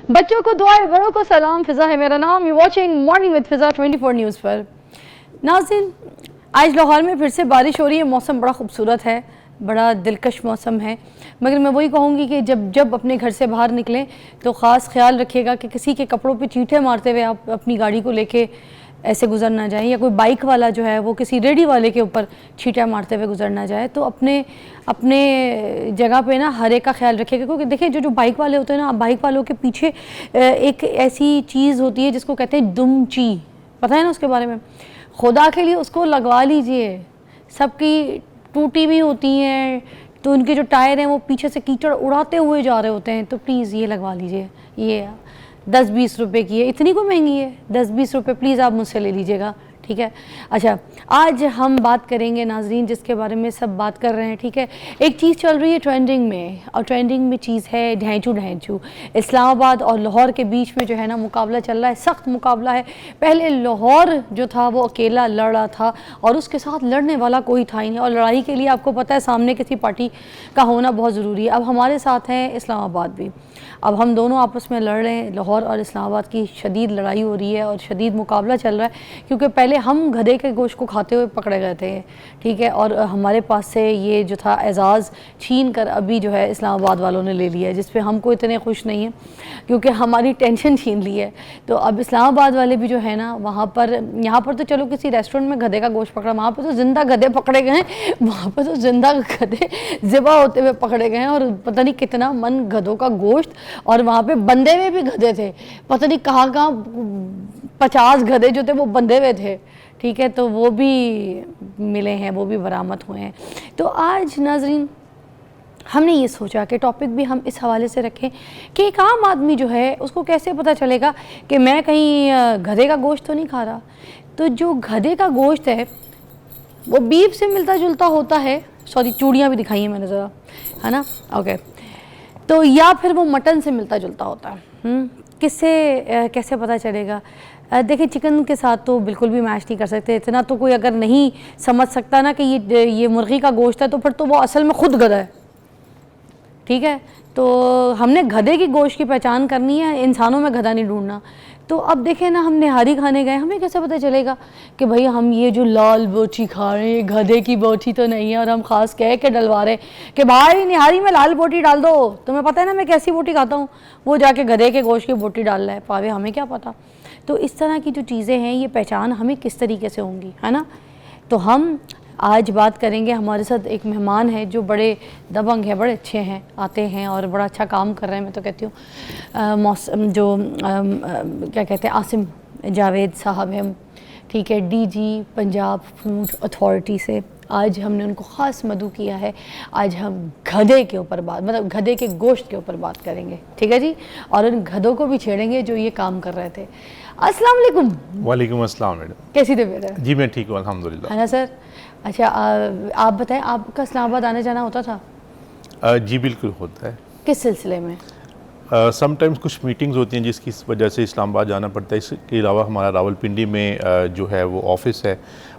بچوں کو دعائیں، بڑوں کو سلام. فضا ہے میرا نام. یو واچنگ مارننگ وتھ فضا 24 نیوز پر. ناظرین، آج لاہور میں پھر سے بارش ہو رہی ہے. موسم بڑا خوبصورت ہے، بڑا دلکش موسم ہے، مگر میں وہی کہوں گی کہ جب اپنے گھر سے باہر نکلیں تو خاص خیال رکھیے گا کہ کسی کے کپڑوں پہ چیٹے مارتے ہوئے آپ اپنی گاڑی کو لے کے ایسے گزر نہ جائیں، یا کوئی بائک والا جو ہے وہ کسی ریڈی والے کے اوپر چھیٹا مارتے ہوئے گزر نہ جائے. تو اپنے جگہ پہ نا ہر ایک کا خیال رکھے گا، کیونکہ دیکھیں جو بائک والے ہوتے ہیں نا، بائک والوں کے پیچھے ایک ایسی چیز ہوتی ہے جس کو کہتے ہیں دمچی، پتہ ہے نا اس کے بارے میں؟ خدا کے لیے اس کو لگوا لیجئے. سب کی ٹوٹی بھی ہوتی ہیں تو ان کے جو ٹائر ہیں وہ پیچھے سے کیچڑ اڑاتے ہوئے جا رہے ہوتے ہیں، تو پلیز یہ لگوا لیجئے. یہ 10-20 روپے کی ہے، اتنی کو مہنگی ہے، 10-20 روپے پلیز آپ مجھ سے لے لیجئے گا، ٹھیک ہے؟ اچھا، آج ہم بات کریں گے ناظرین جس کے بارے میں سب بات کر رہے ہیں، ٹھیک ہے؟ ایک چیز چل رہی ہے ٹرینڈنگ میں، اور ٹرینڈنگ میں چیز ہے ڈھینچو. اسلام آباد اور لاہور کے بیچ میں جو ہے نا مقابلہ چل رہا ہے، سخت مقابلہ ہے. پہلے لاہور جو تھا وہ اکیلا لڑ رہا تھا اور اس کے ساتھ لڑنے والا کوئی تھا ہی نہیں، اور لڑائی کے لیے آپ کو پتہ ہے سامنے کسی پارٹی کا ہونا بہت ضروری ہے. اب ہمارے ساتھ ہیں اسلام آباد بھی. اب ہم دونوں آپس میں لڑ رہے ہیں، لاہور اور اسلام آباد کی شدید لڑائی ہو رہی ہے اور شدید مقابلہ چل رہا ہے، کیونکہ پہلے ہم گدھے کے گوشت کو کھاتے ہوئے پکڑے گئے تھے، ٹھیک ہے؟ اور ہمارے پاس سے یہ جو تھا اعزاز چھین کر ابھی جو ہے اسلام آباد والوں نے لے لیا ہے، جس پہ ہم کو اتنے خوش نہیں ہیں کیونکہ ہماری ٹینشن چھین لی ہے. تو اب اسلام آباد والے بھی جو ہے نا وہاں پر، یہاں پر تو چلو کسی ریسٹورنٹ میں گدھے کا گوشت پکڑا، وہاں پہ تو زندہ گدھے پکڑے گئے ہیں، وہاں پہ تو زندہ گدھے ذبح ہوتے ہوئے پکڑے گئے ہیں، اور پتہ نہیں کتنا من گدھوں کا گوشت، اور وہاں پہ بندھے ہوئے بھی گدھے تھے، پتہ نہیں کہاں 50 گدھے جو تھے وہ بندھے ہوئے تھے، ٹھیک ہے؟ تو وہ بھی ملے ہیں، وہ بھی برآمد ہوئے ہیں. تو آج ناظرین ہم نے یہ سوچا کہ ٹاپک بھی ہم اس حوالے سے رکھیں کہ ایک عام آدمی جو ہے اس کو کیسے پتہ چلے گا کہ میں کہیں گدھے کا گوشت تو نہیں کھا رہا. تو جو گدھے کا گوشت ہے وہ بیف سے ملتا جلتا ہوتا ہے، سوری چوڑیاں بھی دکھائی ہیں میں نے ذرا، ہے نا؟ اوکے. تو یا پھر وہ مٹن سے ملتا جلتا ہوتا ہے. کس سے کیسے پتہ چلے گا؟ دیکھیں چکن کے ساتھ تو بالکل بھی میچ نہیں کر سکتے. اتنا تو کوئی اگر نہیں سمجھ سکتا نا کہ یہ مرغی کا گوشت ہے تو پھر تو وہ اصل میں خود گدھا ہے، ٹھیک ہے؟ تو ہم نے گدھے کی گوشت کی پہچان کرنی ہے، انسانوں میں گدھا نہیں ڈھونڈنا. تو اب دیکھیں نا، ہم نہاری کھانے گئے، ہمیں کیسے پتہ چلے گا کہ بھئی ہم یہ جو لال بوٹی کھا رہے ہیں یہ گدھے کی بوٹی تو نہیں ہے، اور ہم خاص کہہ کے ڈلوا رہے ہیں کہ بھائی نہاری میں لال بوٹی ڈال دو. تمہیں پتہ ہے نا میں کیسی بوٹی کھاتا ہوں، وہ جا کے گدھے کے گوشت کی بوٹی ڈال رہا ہے، پاوے ہمیں کیا پتہ. تو اس طرح کی جو چیزیں ہیں یہ پہچان ہمیں کس طریقے سے ہوں گی، ہے نا؟ تو ہم آج بات کریں گے. ہمارے ساتھ ایک مہمان ہے جو بڑے دبنگ ہیں، بڑے اچھے ہیں، آتے ہیں اور بڑا اچھا کام کر رہے ہیں. میں تو کہتی ہوں جو کیا کہتے ہیں عاصم جاوید صاحب ہیں، ٹھیک ہے، D G Punjab food authority سے. آج ہم نے ان کو خاص مدعو کیا ہے. آج ہم گدھے کے اوپر بات، مطلب گدھے کے گوشت کے اوپر بات کریں گے، ٹھیک ہے جی؟ اور ان گدھوں کو بھی چھیڑیں گے جو یہ کام کر رہے تھے. السلام علیکم. وعلیکم السلام میڈم. کیسی طبیعت ہے؟ جی میں ٹھیک ہوں الحمدللہ. ہے نا سر؟ اچھا آپ بتائیں، آپ کا اسلام آباد آنے جانا ہوتا تھا؟ جی بالکل ہوتا ہے. کس سلسلے میں؟ سم ٹائمز کچھ میٹنگز ہوتی ہیں جس کی وجہ سے اسلام آباد جانا پڑتا ہے. اس کے علاوہ ہمارا راولپنڈی میں جو ہے وہ آفس ہے،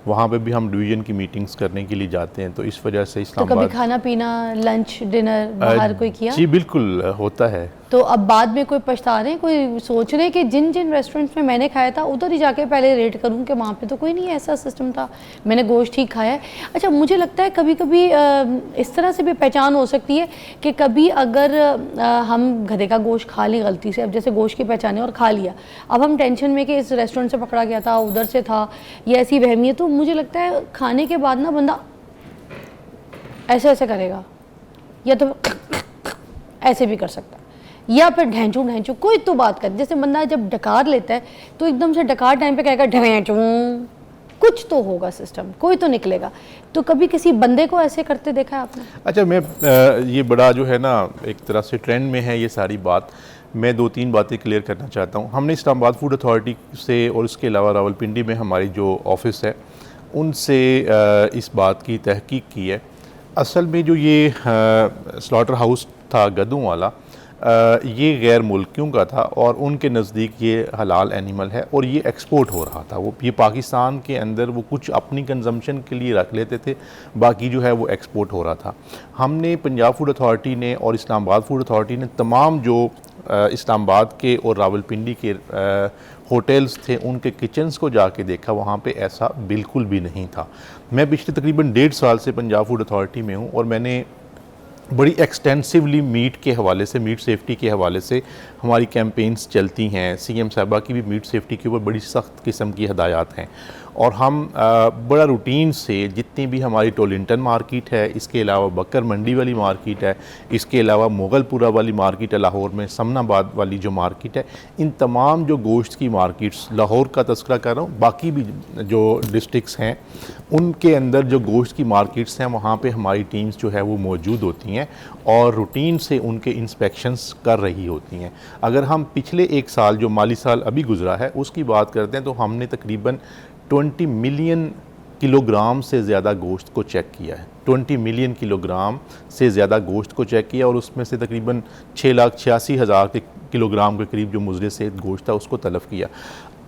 وہاں پہ بھی ہم ڈویژن کی میٹنگز کرنے کے لیے جاتے ہیں. تو اس وجہ سے اسلام آباد. تو کبھی کھانا پینا، لنچ ڈنر باہر کوئی کیا؟ جی بالکل ہوتا ہے. تو اب بعد میں کوئی پچھتا رہے ہیں، کوئی سوچ رہے ہیں کہ جن ریسٹورنٹس میں نے کھایا تھا ادھر ہی جا کے پہلے ریٹ کروں کہ وہاں پہ تو کوئی نہیں ایسا سسٹم تھا، میں نے گوشت ٹھیک کھایا ہے؟ اچھا مجھے لگتا ہے کبھی کبھی اس طرح سے بھی پہچان ہو سکتی ہے کہ کبھی اگر ہم گدھے کا گوشت کھا لی غلطی سے، اب جیسے گوشت کی پہچانے اور کھا لیا، اب ہم ٹینشن میں کہ اس ریسٹورنٹ سے پکڑا گیا تھا، ادھر سے تھا، یہ ایسی وہمی ہے. تو مجھے لگتا ہے کھانے کے بعد نا بندہ ایسے ایسے کرے گا، یا تو ایسے بھی کر سکتا ہے، یا پھر ڈھینچو کوئی تو بات کر. جیسے بندہ جب ڈکار لیتا ہے تو ایک دم سے ڈکار ٹائم پہ کہے گا ڈھینچوں، کچھ تو ہوگا سسٹم، کوئی تو نکلے گا. تو کبھی کسی بندے کو ایسے کرتے دیکھا ہے آپ نے؟ اچھا میں یہ بڑا جو ہے نا ایک طرح سے ٹرینڈ میں ہے یہ ساری بات. میں 2-3 باتیں کلیئر کرنا چاہتا ہوں. ہم نے اسلام آباد فوڈ اتھارٹی سے اور اس کے علاوہ راولپنڈی میں ہماری جو آفس ہے ان سے اس بات کی تحقیق کی ہے. اصل میں جو یہ سلاٹر ہاؤس تھا گدھوں والا، یہ غیر ملکیوں کا تھا اور ان کے نزدیک یہ حلال اینیمل ہے اور یہ ایکسپورٹ ہو رہا تھا. یہ پاکستان کے اندر وہ کچھ اپنی کنزمپشن کے لیے رکھ لیتے تھے, باقی جو ہے وہ ایکسپورٹ ہو رہا تھا. ہم نے پنجاب فوڈ اتھارٹی نے اور اسلام آباد فوڈ اتھارٹی نے تمام جو اسلام آباد کے اور راولپنڈی کے ہوٹلز تھے ان کے کچنز کو جا کے دیکھا, وہاں پہ ایسا بالکل بھی نہیں تھا. میں پچھلے تقریباً 1.5 سال سے پنجاب فوڈ اتھارٹی میں ہوں اور میں نے بڑی ایکسٹینسیولی میٹ کے حوالے سے, میٹ سیفٹی کے حوالے سے ہماری کیمپینز چلتی ہیں. سی ایم صاحبہ کی بھی میٹ سیفٹی کے اوپر بڑی سخت قسم کی ہدایات ہیں اور ہم بڑا روٹین سے جتنی بھی ہماری ٹولنٹن مارکیٹ ہے, اس کے علاوہ بکر منڈی والی مارکیٹ ہے, اس کے علاوہ مغل پورہ والی مارکیٹ ہے لاہور میں, سمن آباد والی جو مارکیٹ ہے, ان تمام جو گوشت کی مارکیٹس, لاہور کا تذکرہ کر رہا ہوں, باقی بھی جو ڈسٹرکس ہیں ان کے اندر جو گوشت کی مارکیٹس ہیں وہاں پہ ہماری ٹیمز جو ہے وہ موجود ہوتی ہیں اور روٹین سے ان کے انسپیکشنز کر رہی ہوتی ہیں. اگر ہم پچھلے 1 سال جو مالی سال ابھی گزرا ہے اس کی بات کرتے ہیں تو ہم نے تقریباً 20 ملین کلو گرام سے زیادہ گوشت کو چیک کیا ہے. 20 ملین کلو گرام سے زیادہ گوشت کو چیک کیا اور اس میں سے تقریباً 6,86,000 کے کلو گرام کے قریب جو مضر صحت گوشت تھا اس کو تلف کیا.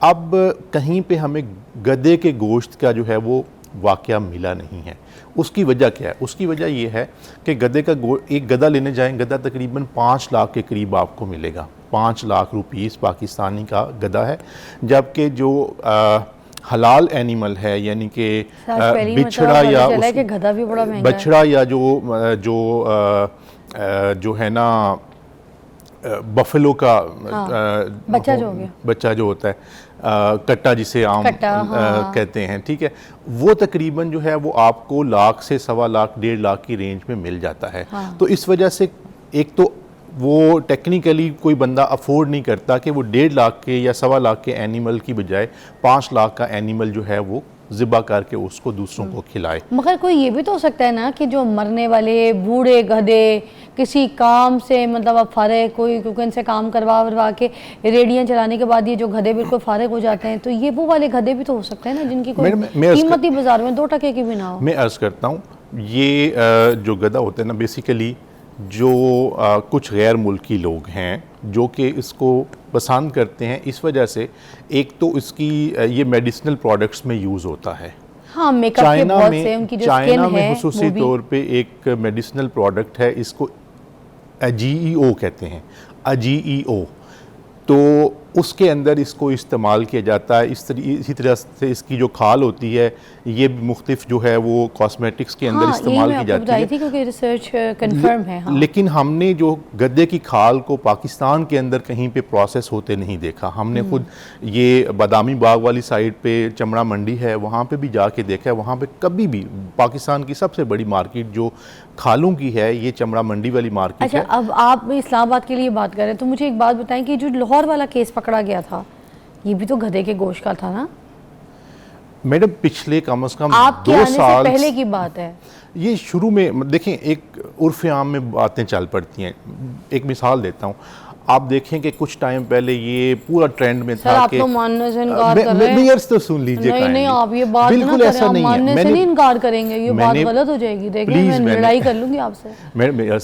اب کہیں پہ ہمیں گدے کے گوشت کا جو ہے وہ واقعہ ملا نہیں ہے. اس کی وجہ کیا ہے؟ اس کی وجہ یہ ہے کہ گدے کا ایک گدا لینے جائیں, گدا تقریباً 5 لاکھ کے قریب آپ کو ملے گا. 5 لاکھ روپیز پاکستانی کا گدا ہے, جبکہ جو حلال اینیمل ہے یعنی کہ بچھڑا یا بچھڑا یا جو ہے نا بفلو کا بچہ جو ہوتا ہے, کٹا جسے عام کہتے ہیں, ٹھیک ہے, وہ تقریباً جو ہے وہ آپ کو 1 لاکھ سے 1.25 لاکھ 1.5 لاکھ کی رینج میں مل جاتا ہے. تو اس وجہ سے ایک تو وہ ٹیکنیکلی کوئی بندہ افورڈ نہیں کرتا کہ وہ 1.5 لاکھ کے یا 1.25 لاکھ کے اینیمل کی بجائے 5 لاکھ کا اینیمل جو ہے وہ ذبح کر کے اس کو دوسروں کو کھلائے. مگر کوئی یہ بھی تو ہو سکتا ہے نا کہ جو مرنے والے بوڑھے گدھے کسی کام سے مطلب اب فارغ, کوئی کیونکہ ان سے کام کروا کے ریڑیاں چلانے کے بعد یہ جو گدھے بالکل فارغ ہو جاتے ہیں, تو یہ وہ والے گدھے بھی تو ہو سکتے ہیں نا جن کی کوئی قیمتی بازار میں 2 ٹکے کی بھی نہ ہو. میں عرض کرتا ہوں, یہ جو گدھا ہوتا ہے نا بیسیکلی جو کچھ غیر ملکی لوگ ہیں جو کہ اس کو پسند کرتے ہیں اس وجہ سے, ایک تو اس کی یہ میڈیسنل پروڈکٹس میں یوز ہوتا ہے. ہاں, میک اپ کے بہت سے ان کی جو سکن ہے, چائنا میں خصوصی طور پہ ایک میڈیسنل پروڈکٹ ہے, اس کو AGEO کہتے ہیں, AGEO. تو اس کے اندر اس کو استعمال کیا جاتا ہے. اسی طرح سے اس کی جو کھال ہوتی ہے یہ مختلف جو ہے وہ کاسمیٹکس کے اندر استعمال کی جاتی ہے. کیونکہ ریسرچ کنفرم ہے. لیکن ہم نے جو گدے کی کھال کو پاکستان کے اندر کہیں پہ پروسیس ہوتے نہیں دیکھا. ہم نے خود یہ بادامی باغ والی سائڈ پہ چمڑا منڈی ہے وہاں پہ بھی جا کے دیکھا ہے, وہاں پہ کبھی بھی پاکستان کی سب سے بڑی مارکیٹ جو کھالوں کی ہے یہ چمڑا منڈی والی مارکیٹ ہے. اچھا, اب آپ اسلام آباد کے لیے بات کر رہے ہیں تو مجھے ایک بات بتائیں کہ جو لاہور والا کیس پکڑا گیا تھا یہ بھی تو گدھے کے گوشت کا تھا نا میڈم؟ پچھلے کم از کم 2 سال پہلے کی بات ہے. یہ شروع میں دیکھیں ایک عرف عام میں باتیں چل پڑتی ہیں. ایک مثال دیتا ہوں, آپ دیکھیں کہ کچھ ٹائم پہلے یہ پورا ٹرینڈ میں تھا کہ آپ تو ماننے سے انکار کر رہے ہیں. میرے تو سن لیجئے, نہیں آپ یہ بات نہ کریں, آپ ماننے سے نہیں انکار کریں گے, یہ بات غلط ہو جائے گی. دیکھیں میں لڑائی کر لوں گی آپ سے.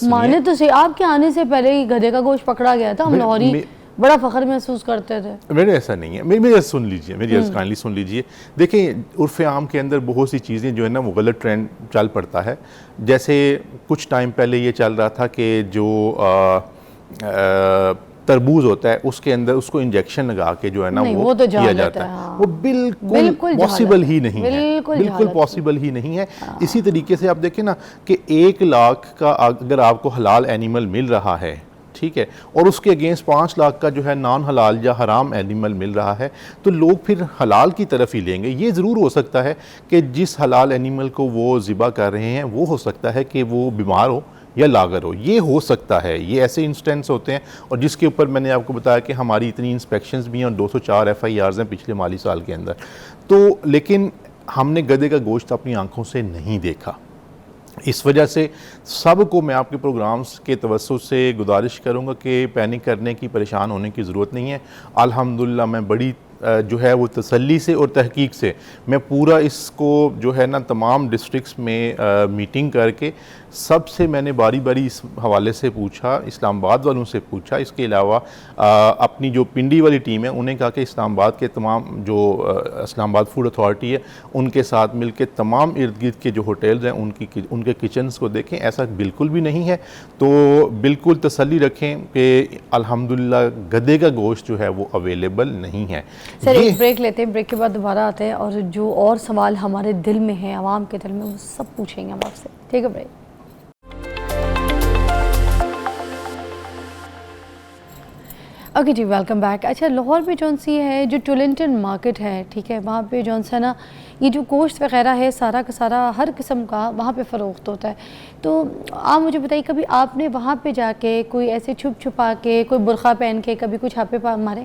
مانے تو سے آپ کے آنے سے پہلے ہی گدھے کا گوشت پکڑا گیا تھا, ہم لاہوری بڑا فخر محسوس کرتے تھے. میرے ایسا نہیں ہے, میری سن لیجئے, میری کائنڈلی سن لیجئے. دیکھیں عرف عام کے اندر بہت سی چیزیں جو ہے نا وہ غلط ٹرینڈ چل پڑتا ہے. جیسے کچھ ٹائم پہلے یہ چل رہا تھا کہ جو تربوز ہوتا ہے اس کے اندر اس کو انجیکشن لگا کے جو ہے نا وہ کیا جاتا ہے. وہ بالکل پاسبل ہی نہیں ہے, بالکل پاسبل ہی نہیں ہے. اسی طریقے سے آپ دیکھیں نا کہ 1 لاکھ کا اگر آپ کو حلال اینیمل مل رہا ہے, ٹھیک ہے, اور اس کے اگینسٹ 5 لاکھ کا جو ہے نان حلال یا حرام اینیمل مل رہا ہے, تو لوگ پھر حلال کی طرف ہی لیں گے. یہ ضرور ہو سکتا ہے کہ جس حلال اینیمل کو وہ ذبح کر رہے ہیں وہ ہو سکتا ہے کہ وہ بیمار ہو یا لاغر ہو, یہ ہو سکتا ہے. یہ ایسے انسٹنس ہوتے ہیں اور جس کے اوپر میں نے آپ کو بتایا کہ ہماری اتنی انسپیکشنز بھی ہیں اور 204 FIRs ہیں پچھلے مالی سال کے اندر. تو لیکن ہم نے گدھے کا گوشت اپنی آنکھوں سے نہیں دیکھا. اس وجہ سے سب کو میں آپ کے پروگرامز کے توسط سے گزارش کروں گا کہ پینک کرنے کی, پریشان ہونے کی ضرورت نہیں ہے. الحمدللہ میں بڑی جو ہے وہ تسلی سے اور تحقیق سے میں پورا اس کو جو ہے نا تمام ڈسٹرکٹس میں میٹنگ کر کے سب سے میں نے باری باری اس حوالے سے پوچھا، اسلام آباد والوں سے پوچھا، اس کے علاوہ اپنی جو پنڈی والی ٹیم ہے انہیں کہا کہ اسلام آباد کے تمام جو اسلام آباد فوڈ اتھارٹی ہے ان کے ساتھ مل کے تمام ارد گرد کے جو ہوٹلز ہیں ان کے کچنز کو دیکھیں، ایسا بالکل بھی نہیں ہے۔ تو بالکل تسلی رکھیں کہ الحمدللہ گدے کا گوشت جو ہے وہ اویلیبل نہیں ہے۔ سر ایک بریک لیتے ہیں، بریک کے بعد دوبارہ آتے ہیں اور جو اور سوال ہمارے دل میں ہیں، عوام کے دل میں، وہ سب پوچھیں گے ہم آپ سے۔ ٹھیک ہے بریک۔ اوکے جی، ویلکم بیک۔ اچھا، لاہور میں جون سی ہے جو ٹولنٹن مارکیٹ ہے، ٹھیک ہے، وہاں پہ جون سا نا یہ جو گوشت وغیرہ ہے سارا کا سارا ہر قسم کا وہاں پہ فروخت ہوتا ہے۔ تو آپ مجھے بتائیے، کبھی آپ نے وہاں پہ جا کے کوئی ایسے چھپ چھپا کے، کوئی برقع پہن کے کبھی کچھ چھاپے مارے؟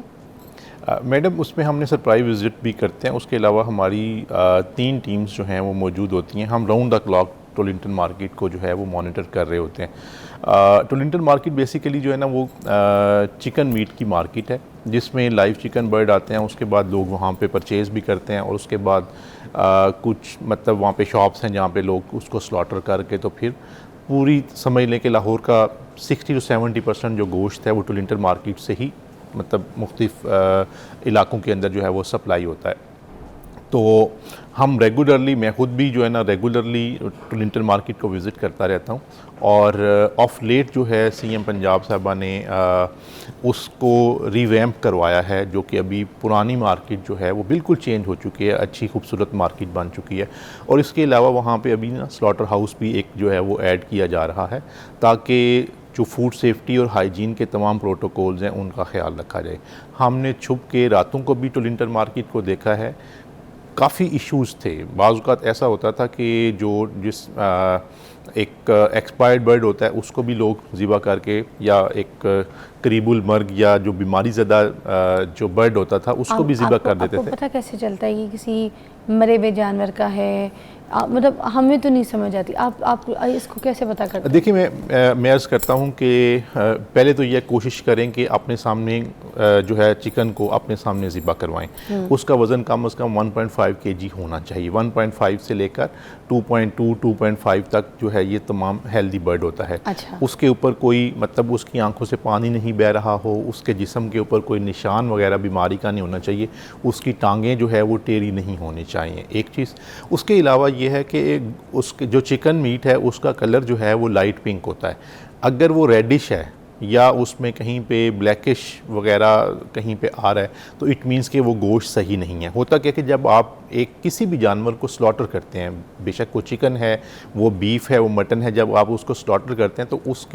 میڈم اس میں ہم نے سرپرائز وزٹ بھی کرتے ہیں، اس کے علاوہ ہماری 3 ٹیمز جو ہیں وہ موجود ہوتی ہیں، ہم round the clock Tollinton market کو جو ہے وہ مانیٹر کر رہے ہوتے ہیں۔ ٹولنٹن مارکیٹ بیسیکلی جو ہے نا وہ چکن میٹ کی مارکیٹ ہے، جس میں لائیو چکن برڈ آتے ہیں، اس کے بعد لوگ وہاں پہ پرچیز بھی کرتے ہیں، اور اس کے بعد کچھ مطلب وہاں پہ شاپس ہیں جہاں پہ لوگ اس کو سلاٹر کر کے تو پھر پوری سمجھ لیں کہ لاہور کا 60 to 70% جو گوشت ہے وہ ٹولنٹن مارکیٹ سے ہی مطلب مختلف علاقوں کے اندر جو ہے وہ سپلائی ہوتا ہے۔ تو ہم ریگولرلی، میں خود بھی جو ہے نا ریگولرلی ٹولنٹن مارکیٹ کو وزٹ کرتا رہتا ہوں، اور آف لیٹ جو ہے سی ایم پنجاب صاحبہ نے اس کو ریویمپ کروایا ہے، جو کہ ابھی پرانی مارکیٹ جو ہے وہ بالکل چینج ہو چکی ہے، اچھی خوبصورت مارکیٹ بن چکی ہے، اور اس کے علاوہ وہاں پہ ابھی نا سلاٹر ہاؤس بھی ایک جو ہے وہ ایڈ کیا جا رہا ہے، تاکہ جو فوڈ سیفٹی اور ہائیجین کے تمام پروٹوکولز ہیں ان کا خیال رکھا جائے۔ ہم نے چھپ کے راتوں کو بھی ٹولنٹن مارکیٹ کو دیکھا ہے، کافی ایشوز تھے، بعض اوقات ایسا ہوتا تھا کہ جس ایک ایکسپائرڈ برڈ ہوتا ہے اس کو بھی لوگ ذبح کر کے، یا ایک قریب المرگ یا جو بیماری زدہ جو برڈ ہوتا تھا اس کو بھی ذبح کر دیتے تھے۔ آپ کو پتہ کیسے چلتا ہے یہ کسی مرے ہوئے جانور کا ہے؟ مطلب ہمیں تو نہیں سمجھ آتی، آپ اس کو کیسے پتہ کرتے ہیں؟ دیکھیں میں عرض کرتا ہوں کہ پہلے تو یہ کوشش کریں کہ اپنے سامنے جو ہے چکن کو اپنے سامنے ذبح کروائیں، اس کا وزن کم از کم 1.5 kg ہونا چاہیے، 1.5 سے لے کر 2.2 2.5 تک جو ہے یہ تمام ہیلدی برڈ ہوتا ہے۔ اس کے اوپر کوئی مطلب اس کی آنکھوں سے پانی نہیں بہہ رہا ہو، اس کے جسم کے اوپر کوئی نشان وغیرہ بیماری کا نہیں ہونا چاہیے، اس کی ٹانگیں جو ہے وہ ٹیڑھی نہیں ہونی چاہیے، ایک چیز۔ اس کے علاوہ یہ ہے کہ اس کے جو چکن میٹ ہے اس کا کلر جو ہے وہ لائٹ پنک ہوتا ہے، اگر وہ ریڈش ہے یا اس میں کہیں پہ بلیکش وغیرہ کہیں پہ آ رہا ہے تو اٹ مینس کہ وہ گوشت صحیح نہیں ہے۔ ہوتا کہ جب آپ ایک کسی بھی جانور کو سلاٹر کرتے ہیں، بے شک وہ چکن ہے، وہ بیف ہے، وہ مٹن ہے، جب آپ اس کو سلاٹر کرتے ہیں تو اس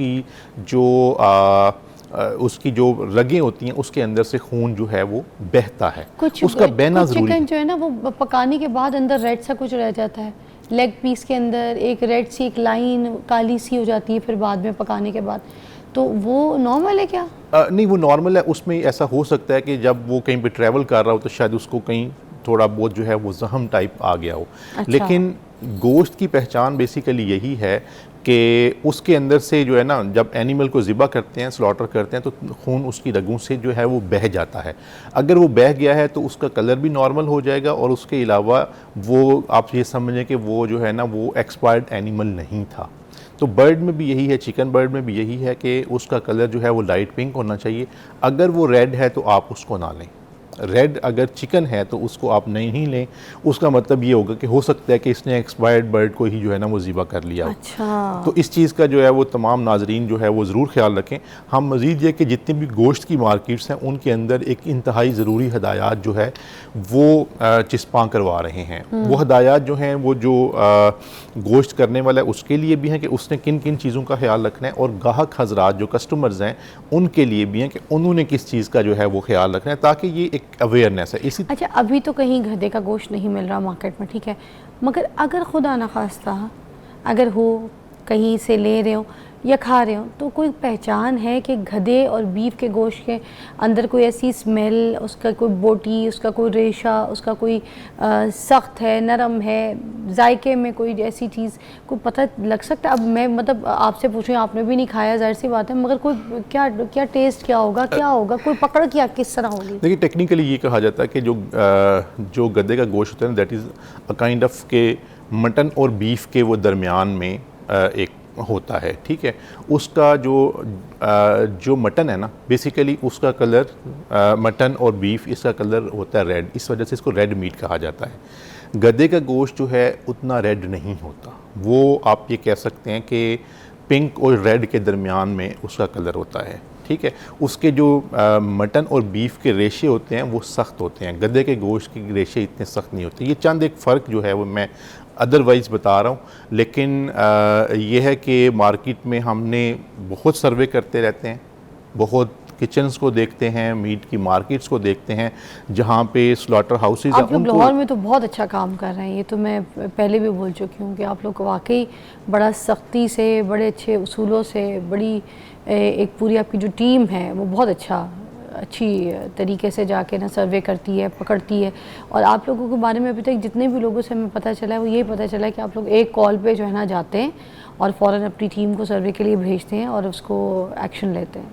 کی جو رگیں ہوتی ہیں اس کے اندر سے خون جو ہے وہ بہتا ہے، اس کا بہنا ضروری ہے۔ چکن جو ہے نا وہ پکانے کے بعد اندر ریڈ سا کچھ رہ جاتا ہے، لیگ پیس کے اندر ایک ریڈ سی ایک لائن کالی سی ہو جاتی ہے پھر بعد میں پکانے کے بعد، تو وہ نارمل ہے کیا؟ نہیں، وہ نارمل ہے، اس میں ایسا ہو سکتا ہے کہ جب وہ کہیں پہ ٹریول کر رہا ہو تو شاید اس کو کہیں تھوڑا بہت جو ہے وہ زخم ٹائپ آ گیا ہو، لیکن گوشت کی پہچان بیسیکلی یہی ہے کہ اس کے اندر سے جو ہے نا جب اینیمل کو ذبح کرتے ہیں، سلاٹر کرتے ہیں، تو خون اس کی رگوں سے جو ہے وہ بہہ جاتا ہے۔ اگر وہ بہہ گیا ہے تو اس کا کلر بھی نارمل ہو جائے گا، اور اس کے علاوہ وہ آپ یہ سمجھیں کہ وہ جو ہے نا وہ ایکسپائرڈ اینیمل نہیں تھا۔ تو برڈ میں بھی یہی ہے، چکن برڈ میں بھی یہی ہے کہ اس کا کلر جو ہے وہ لائٹ پنک ہونا چاہیے، اگر وہ ریڈ ہے تو آپ اس کو نہ لیں، ریڈ اگر چکن ہے تو اس کو آپ نہیں لیں، اس کا مطلب یہ ہوگا کہ ہو سکتا ہے کہ اس نے ایکسپائرڈ برڈ کو ہی جو ہے نا وہ ذبح کر لیا ہو۔ تو اس چیز کا جو ہے وہ تمام ناظرین جو ہے وہ ضرور خیال رکھیں۔ ہم مزید یہ کہ جتنی بھی گوشت کی مارکیٹس ہیں ان کے اندر ایک انتہائی ضروری ہدایات جو ہے وہ چسپاں کروا رہے ہیں، وہ ہدایات جو ہیں وہ جو گوشت کرنے والا ہے اس کے لیے بھی ہیں کہ اس نے کن کن چیزوں کا خیال رکھنا ہے، اور گاہک حضرات جو کسٹمرز ہیں ان کے لیے بھی ہیں کہ انہوں نے کس چیز کا جو ہے وہ خیال رکھنا ہے، تاکہ یہ ایک اویئرنیس ہے۔ اچھا، ابھی تو کہیں گدھے کا گوشت نہیں مل رہا مارکیٹ میں، ٹھیک ہے، مگر اگر خدا نخواستہ اگر ہو کہیں سے لے رہے ہو یا کھا رہے ہوں تو کوئی پہچان ہے کہ گدھے اور بیف کے گوشت کے اندر کوئی ایسی اسمیل، اس کا کوئی بوٹی، اس کا کوئی ریشہ، اس کا کوئی سخت ہے، نرم ہے، ذائقے میں کوئی ایسی چیز کوئی پتہ لگ سکتا ہے؟ اب میں مطلب آپ سے پوچھوں، آپ نے بھی نہیں کھایا، ظاہر سی بات ہے، مگر کوئی کیا ٹیسٹ کیا ہوگا کوئی پکڑ کیا کس طرح ہوگی؟ دیکھیے ٹیکنیکلی یہ کہا جاتا ہے کہ جو گدھے کا گوشت ہوتا ہے that is a kind of کہ مٹن اور بیف کے وہ درمیان میں ایک ہوتا ہے، ٹھیک ہے. اس کا جو مٹن ہے نا، بیسیکلی اس کا کلر مٹن اور بیف اس کا کلر ہوتا ہے ریڈ، اس وجہ سے اس کو ریڈ میٹ کہا جاتا ہے. گدھے کا گوشت جو ہے اتنا ریڈ نہیں ہوتا، وہ آپ یہ کہہ سکتے ہیں کہ پنک اور ریڈ کے درمیان میں اس کا کلر ہوتا ہے، ٹھیک ہے. اس کے جو مٹن اور بیف کے ریشے ہوتے ہیں وہ سخت ہوتے ہیں، گدھے کے گوشت کے ریشے اتنے سخت نہیں ہوتے. یہ چند ایک فرق جو ہے وہ میں ادروائز بتا رہا ہوں، لیکن یہ ہے کہ مارکیٹ میں ہم نے بہت سروے کرتے رہتے ہیں، بہت کچنز کو دیکھتے ہیں، میٹ کی مارکیٹس کو دیکھتے ہیں جہاں پہ سلاٹر ہاؤسز ہیں. آپ لوگ لاہور میں تو بہت اچھا کام کر رہے ہیں، یہ تو میں پہلے بھی بول چکی ہوں کہ آپ لوگ واقعی بڑا سختی سے، بڑے اچھے اصولوں سے، بڑی ایک پوری آپ کی جو ٹیم ہے وہ بہت اچھی طریقے سے جا کے نا سروے کرتی ہے، پکڑتی ہے. اور آپ لوگوں کے بارے میں ابھی تک جتنے بھی لوگوں سے ہمیں پتہ چلا ہے وہ یہی پتہ چلا ہے کہ آپ لوگ ایک کال پہ جو ہے نا جاتے ہیں اور فوراً اپنی ٹیم کو سروے کے لیے بھیجتے ہیں اور اس کو ایکشن لیتے ہیں.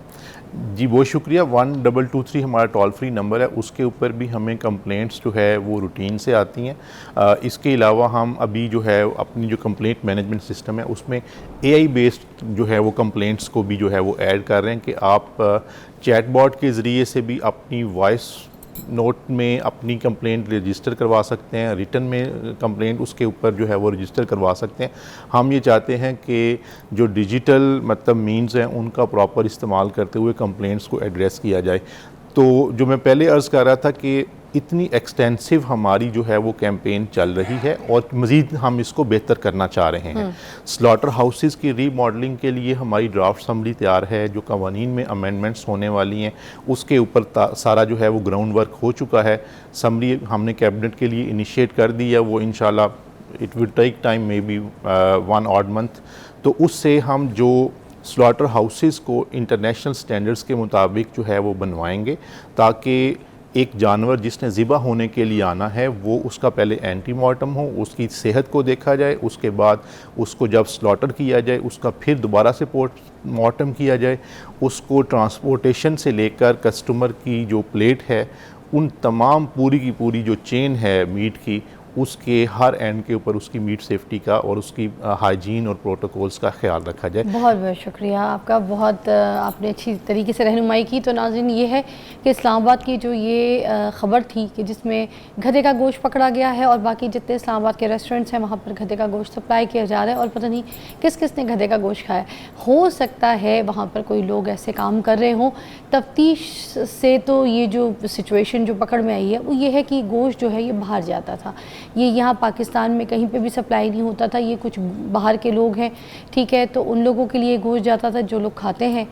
جی بہت شکریہ. 1223 ہمارا ٹول فری نمبر ہے، اس کے اوپر بھی ہمیں کمپلینٹس جو ہے وہ روٹین سے آتی ہیں. اس کے علاوہ ہم ابھی جو ہے اپنی جو کمپلینٹ مینجمنٹ سسٹم ہے اس میں اے آئی بیسڈ جو ہے وہ کمپلینٹس کو بھی جو ہے وہ ایڈ کر رہے ہیں کہ آپ چیٹ باٹ کے ذریعے سے بھی اپنی وائس نوٹ میں اپنی کمپلینٹ رجسٹر کروا سکتے ہیں، ریٹن میں کمپلینٹ اس کے اوپر جو ہے وہ رجسٹر کروا سکتے ہیں. ہم یہ چاہتے ہیں کہ جو ڈیجیٹل مطلب مینز ہیں ان کا پراپر استعمال کرتے ہوئے کمپلینٹس کو ایڈریس کیا جائے. تو جو میں پہلے عرض کر رہا تھا کہ اتنی ایکسٹینسو ہماری جو ہے وہ کیمپین چل رہی ہے اور مزید ہم اس کو بہتر کرنا چاہ رہے ہیں. سلاٹر ہاؤسز کی ری ماڈلنگ کے لیے ہماری ڈرافٹ اسمبلی تیار ہے، جو قوانین میں امینڈمنٹس ہونے والی ہیں اس کے اوپر سارا جو ہے وہ گراؤنڈ ورک ہو چکا ہے. اسمبلی ہم نے کیبنٹ کے لیے انیشیٹ کر دی ہے، وہ انشاءاللہ it will take time may be 1 odd month. تو اس سے ہم جو سلاٹر ہاؤسز کو انٹرنیشنل سٹینڈرڈز کے مطابق جو ہے وہ بنوائیں گے تاکہ ایک جانور جس نے ذبح ہونے کے لیے آنا ہے وہ اس کا پہلے اینٹی مارٹم ہو، اس کی صحت کو دیکھا جائے، اس کے بعد اس کو جب سلاٹر کیا جائے اس کا پھر دوبارہ سے پوسٹ مارٹم کیا جائے، اس کو ٹرانسپورٹیشن سے لے کر کسٹمر کی جو پلیٹ ہے ان تمام پوری کی پوری جو چین ہے میٹ کی اس کے ہر اینڈ کے اوپر اس کی میٹ سیفٹی کا اور اس کی ہائیجین اور پروٹوکولز کا خیال رکھا جائے. بہت بہت شکریہ آپ کا، بہت آپ نے اچھی طریقے سے رہنمائی کی. تو ناظرین یہ ہے کہ اسلام آباد کی جو یہ خبر تھی کہ جس میں گدھے کا گوشت پکڑا گیا ہے اور باقی جتنے اسلام آباد کے ریسٹورنٹس ہیں وہاں پر گدھے کا گوشت سپلائی کیا جا رہا ہے اور پتہ نہیں کس کس نے گدھے کا گوشت کھایا. ہو سکتا ہے وہاں پر کوئی لوگ ایسے کام کر رہے ہوں. تفتیش سے تو یہ جو سچویشن جو پکڑ میں آئی ہے وہ یہ ہے کہ گوشت جو ہے یہ باہر جاتا تھا، یہ یہاں پاکستان میں کہیں پہ بھی سپلائی نہیں ہوتا تھا. یہ کچھ باہر کے لوگ ہیں، ٹھیک ہے، تو ان لوگوں کے لیے گوشت جاتا تھا جو لوگ کھاتے ہیں،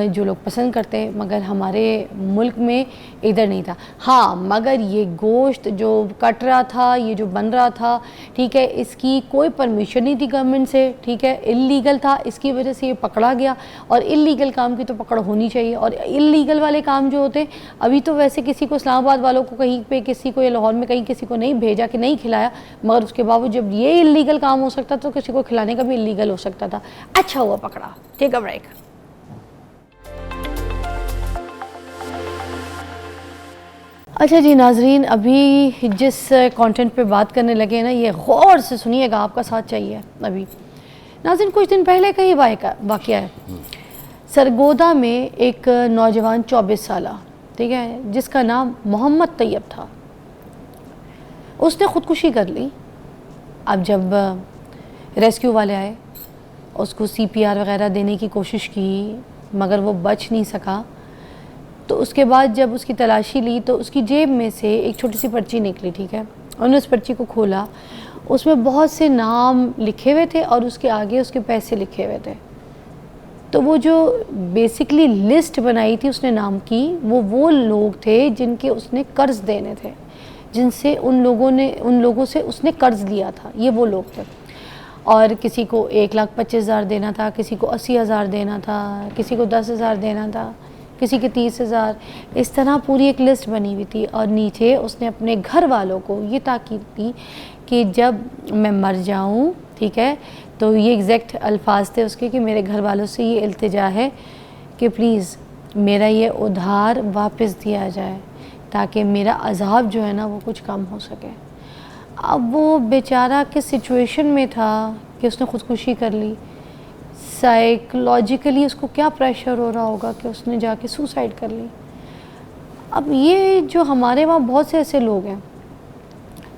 جو لوگ پسند کرتے ہیں، مگر ہمارے ملک میں ادھر نہیں تھا. ہاں مگر یہ گوشت جو کٹ رہا تھا، یہ جو بن رہا تھا، ٹھیک ہے، اس کی کوئی پرمیشن نہیں تھی گورنمنٹ سے، ٹھیک ہے، اللیگل تھا، اس کی وجہ سے یہ پکڑا گیا. اور اللیگل کام کی تو پکڑ ہونی چاہیے. اور اللیگل والے کام جو ہوتے ہیں، ابھی تو ویسے کسی کو اسلام آباد والوں کو کہیں پہ کسی کو یا لاہور میں کہیں کسی کو نہیں بھیجا کہ نہیں کھلایا، مگر اس کے باوجود جب یہ اللیگل کام ہو سکتا تو کسی کو کھلانے کا بھی اللیگل ہو سکتا تھا. اچھا ہوا پکڑا. ٹیک اے بریک. اچھا جی ناظرین، ابھی جس کانٹینٹ پہ بات کرنے لگے نا یہ غور سے سنیے گا، آپ کا ساتھ چاہیے. ابھی ناظرین کچھ دن پہلے کا ہی واقعہ ہے. سرگودا میں ایک نوجوان 24 سالہ، ٹھیک ہے، جس کا نام محمد طیب تھا، اس نے خودکشی کر لی. اب جب ریسکیو والے آئے اس کو CPR وغیرہ دینے کی کوشش کی مگر وہ بچ نہیں سکا. تو اس کے بعد جب اس کی تلاشی لی تو اس کی جیب میں سے ایک چھوٹی سی پرچی نکلی، ٹھیک ہے. انہوں نے اس پرچی کو کھولا، اس میں بہت سے نام لکھے ہوئے تھے اور اس کے آگے اس کے پیسے لکھے ہوئے تھے. تو وہ جو بیسکلی لسٹ بنائی تھی اس نے نام کی، وہ لوگ تھے جن کے اس نے قرض دینے تھے، جن سے ان لوگوں سے اس نے قرض لیا تھا. یہ وہ لوگ تھے. اور کسی کو 1,25,000 دینا تھا, کسی کو 80,000 دینا تھا, کسی کو 10,000 دینا تھا, کسی کے 30,000. اس طرح پوری ایک لسٹ بنی ہوئی تھی. اور نیچے اس نے اپنے گھر والوں کو یہ تاکید کی کہ جب میں مر جاؤں, ٹھیک ہے, تو یہ ایگزیکٹ الفاظ تھے اس کے کہ میرے گھر والوں سے یہ التجا ہے کہ پلیز میرا یہ ادھار واپس دیا جائے تاکہ میرا عذاب جو ہے نا وہ کچھ کم ہو سکے. اب وہ بیچارہ کس سچویشن میں تھا کہ اس نے خودکشی کر لی, سائیکولوجیکلی اس کو کیا پریشر ہو رہا ہوگا کہ اس نے جا کے سوسائڈ کر لی. اب یہ جو ہمارے وہاں بہت سے ایسے لوگ ہیں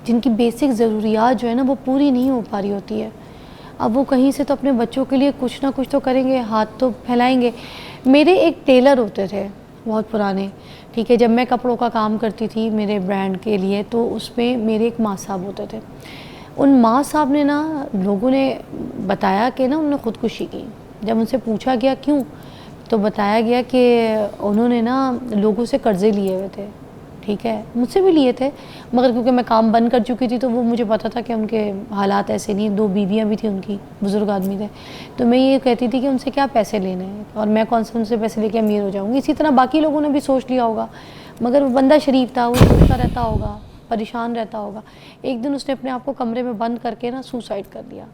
جن کی بیسک ضروریات جو ہے نا وہ پوری نہیں ہو پا رہی ہوتی ہے. اب وہ کہیں سے تو اپنے بچوں کے لیے کچھ نہ کچھ تو کریں گے, ہاتھ تو پھیلائیں گے. میرے ایک ٹیلر ہوتے تھے بہت پرانے, ٹھیک ہے, جب میں کپڑوں کا کام کرتی تھی میرے برانڈ کے لیے تو اس میں میرے ایک ماں صاحب ہوتے تھے. ان ماں صاحب نے نا, لوگوں نے بتایا کہ نا انہوں نے خودکشی کی. جب ان سے پوچھا گیا کیوں, تو بتایا گیا کہ انہوں نے نا لوگوں سے قرضے لیے ہوئے تھے, ٹھیک ہے, مجھ سے بھی لیے تھے, مگر کیونکہ میں کام بند کر چکی تھی تو وہ مجھے پتا تھا کہ ان کے حالات ایسے نہیں, 2 بیویاں بھی تھیں ان کی, بزرگ آدمی تھے. تو میں یہ کہتی تھی کہ ان سے کیا پیسے لینے ہیں اور میں کون سے ان سے پیسے لے کے امیر ہو جاؤں گی. اسی طرح باقی لوگوں نے بھی سوچ لیا ہوگا, مگر وہ بندہ شریف تھا, وہ سوچتا رہتا ہوگا, پریشان رہتا ہوگا. ایک دن اس نے اپنے آپ کو کمرے میں بند کر کے نا سوسائڈ کر لیا.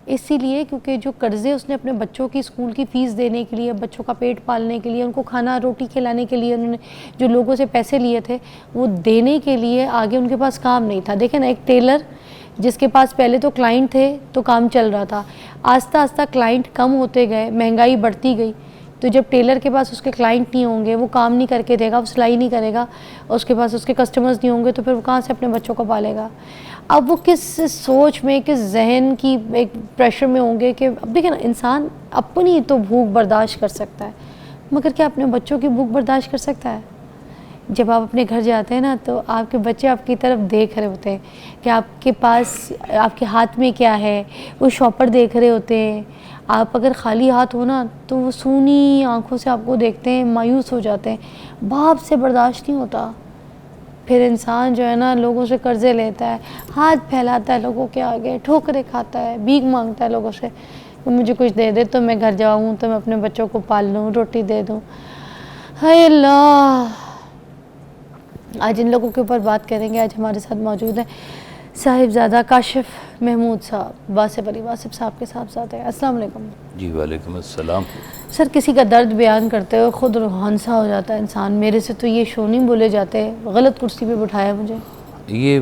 اسی لیے کیونکہ جو قرضے اس نے اپنے بچوں کی اسکول کی فیس دینے کے لیے, بچوں کا پیٹ پالنے کے لیے, ان کو کھانا روٹی کھلانے کے لیے انہوں نے جو لوگوں سے پیسے لیے تھے وہ دینے کے لیے آگے ان کے پاس کام نہیں تھا. دیکھیں نا, ایک ٹیلر جس کے پاس پہلے تو کلائنٹ تھے تو کام چل رہا تھا, آہستہ آہستہ کلائنٹ کم ہوتے گئے, مہنگائی بڑھتی گئی, تو جب ٹیلر کے پاس اس کے کلائنٹ نہیں ہوں گے, وہ کام نہیں کر کے دے گا, وہ سلائی نہیں کرے گا, اس کے پاس اس کے کسٹمرز نہیں ہوں گے, تو پھر وہ کہاں سے اپنے بچوں کو پالے گا. اب وہ کس سوچ میں, کس ذہن کی ایک پریشر میں ہوں گے کہ اب دیکھیں نا, انسان اپنی تو بھوک برداشت کر سکتا ہے مگر کیا اپنے بچوں کی بھوک برداشت کر سکتا ہے؟ جب آپ اپنے گھر جاتے ہیں نا تو آپ کے بچے آپ کی طرف دیکھ رہے ہوتے ہیں کہ آپ کے پاس, آپ کے ہاتھ میں کیا ہے, وہ شاپر دیکھ رہے ہوتے ہیں. آپ اگر خالی ہاتھ ہو نا تو وہ سونی آنکھوں سے آپ کو دیکھتے ہیں, مایوس ہو جاتے ہیں. باپ سے برداشت نہیں ہوتا. پھر انسان جو ہے نا لوگوں سے قرضے لیتا ہے, ہاتھ پھیلاتا ہے لوگوں کے آگے, ٹھوکریں کھاتا ہے, بھیک مانگتا ہے لوگوں سے کہ مجھے کچھ دے دے تو میں گھر جاؤں, تو میں اپنے بچوں کو پال لوں, روٹی دے دوں. ہائے اللہ. آج ان لوگوں کے اوپر بات کریں گے. آج ہمارے ساتھ موجود ہیں صاحبزادہ کاشف محمود صاحب, واسف علی واسف صاحب کے صاحبزادے ہیں. السلام علیکم. جی وعلیکم السلام. سر, کسی کا درد بیان کرتے ہوئے خود روحانسا ہو جاتا ہے انسان. میرے سے تو یہ شو نہیں بولے جاتے, غلط کرسی پہ بٹھایا مجھے. یہ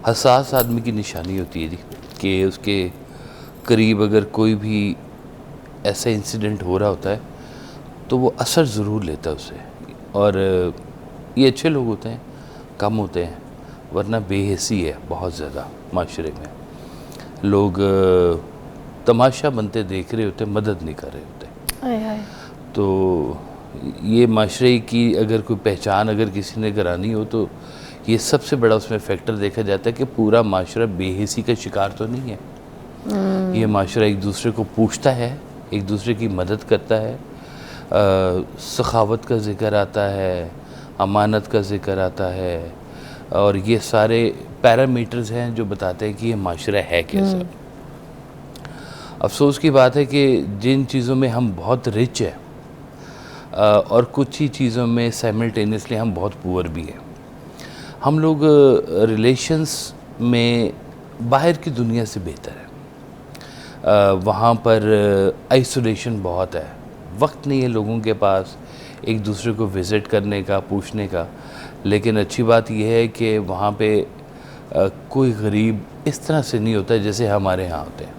حساس آدمی کی نشانی ہوتی ہے جی, کہ اس کے قریب اگر کوئی بھی ایسا انسیڈنٹ ہو رہا ہوتا ہے تو وہ اثر ضرور لیتا ہے اسے. اور یہ اچھے لوگ ہوتے ہیں, کم ہوتے ہیں, ورنہ بے حسی ہے بہت زیادہ معاشرے میں. لوگ تماشا بنتے دیکھ رہے ہوتے, مدد نہیں کر رہے ہوتے. تو یہ معاشرے کی اگر کوئی پہچان اگر کسی نے کرانی ہو تو یہ سب سے بڑا اس میں فیکٹر دیکھا جاتا ہے کہ پورا معاشرہ بے حسی کا شکار تو نہیں ہے. یہ معاشرہ ایک دوسرے کو پوچھتا ہے, ایک دوسرے کی مدد کرتا ہے, سخاوت کا ذکر آتا ہے, امانت کا ذکر آتا ہے, اور یہ سارے پیرامیٹرز ہیں جو بتاتے ہیں کہ یہ معاشرہ ہے کیسا. افسوس کی بات ہے کہ جن چیزوں میں ہم بہت رچ ہیں اور کچھ ہی چیزوں میں سائملٹینیسلی ہم بہت پور بھی ہیں. ہم لوگ ریلیشنز میں باہر کی دنیا سے بہتر ہیں. وہاں پر آئسولیشن بہت ہے, وقت نہیں ہے لوگوں کے پاس ایک دوسرے کو وزٹ کرنے کا, پوچھنے کا. لیکن اچھی بات یہ ہے کہ وہاں پہ کوئی غریب اس طرح سے نہیں ہوتا جیسے ہمارے ہاں ہوتے ہیں.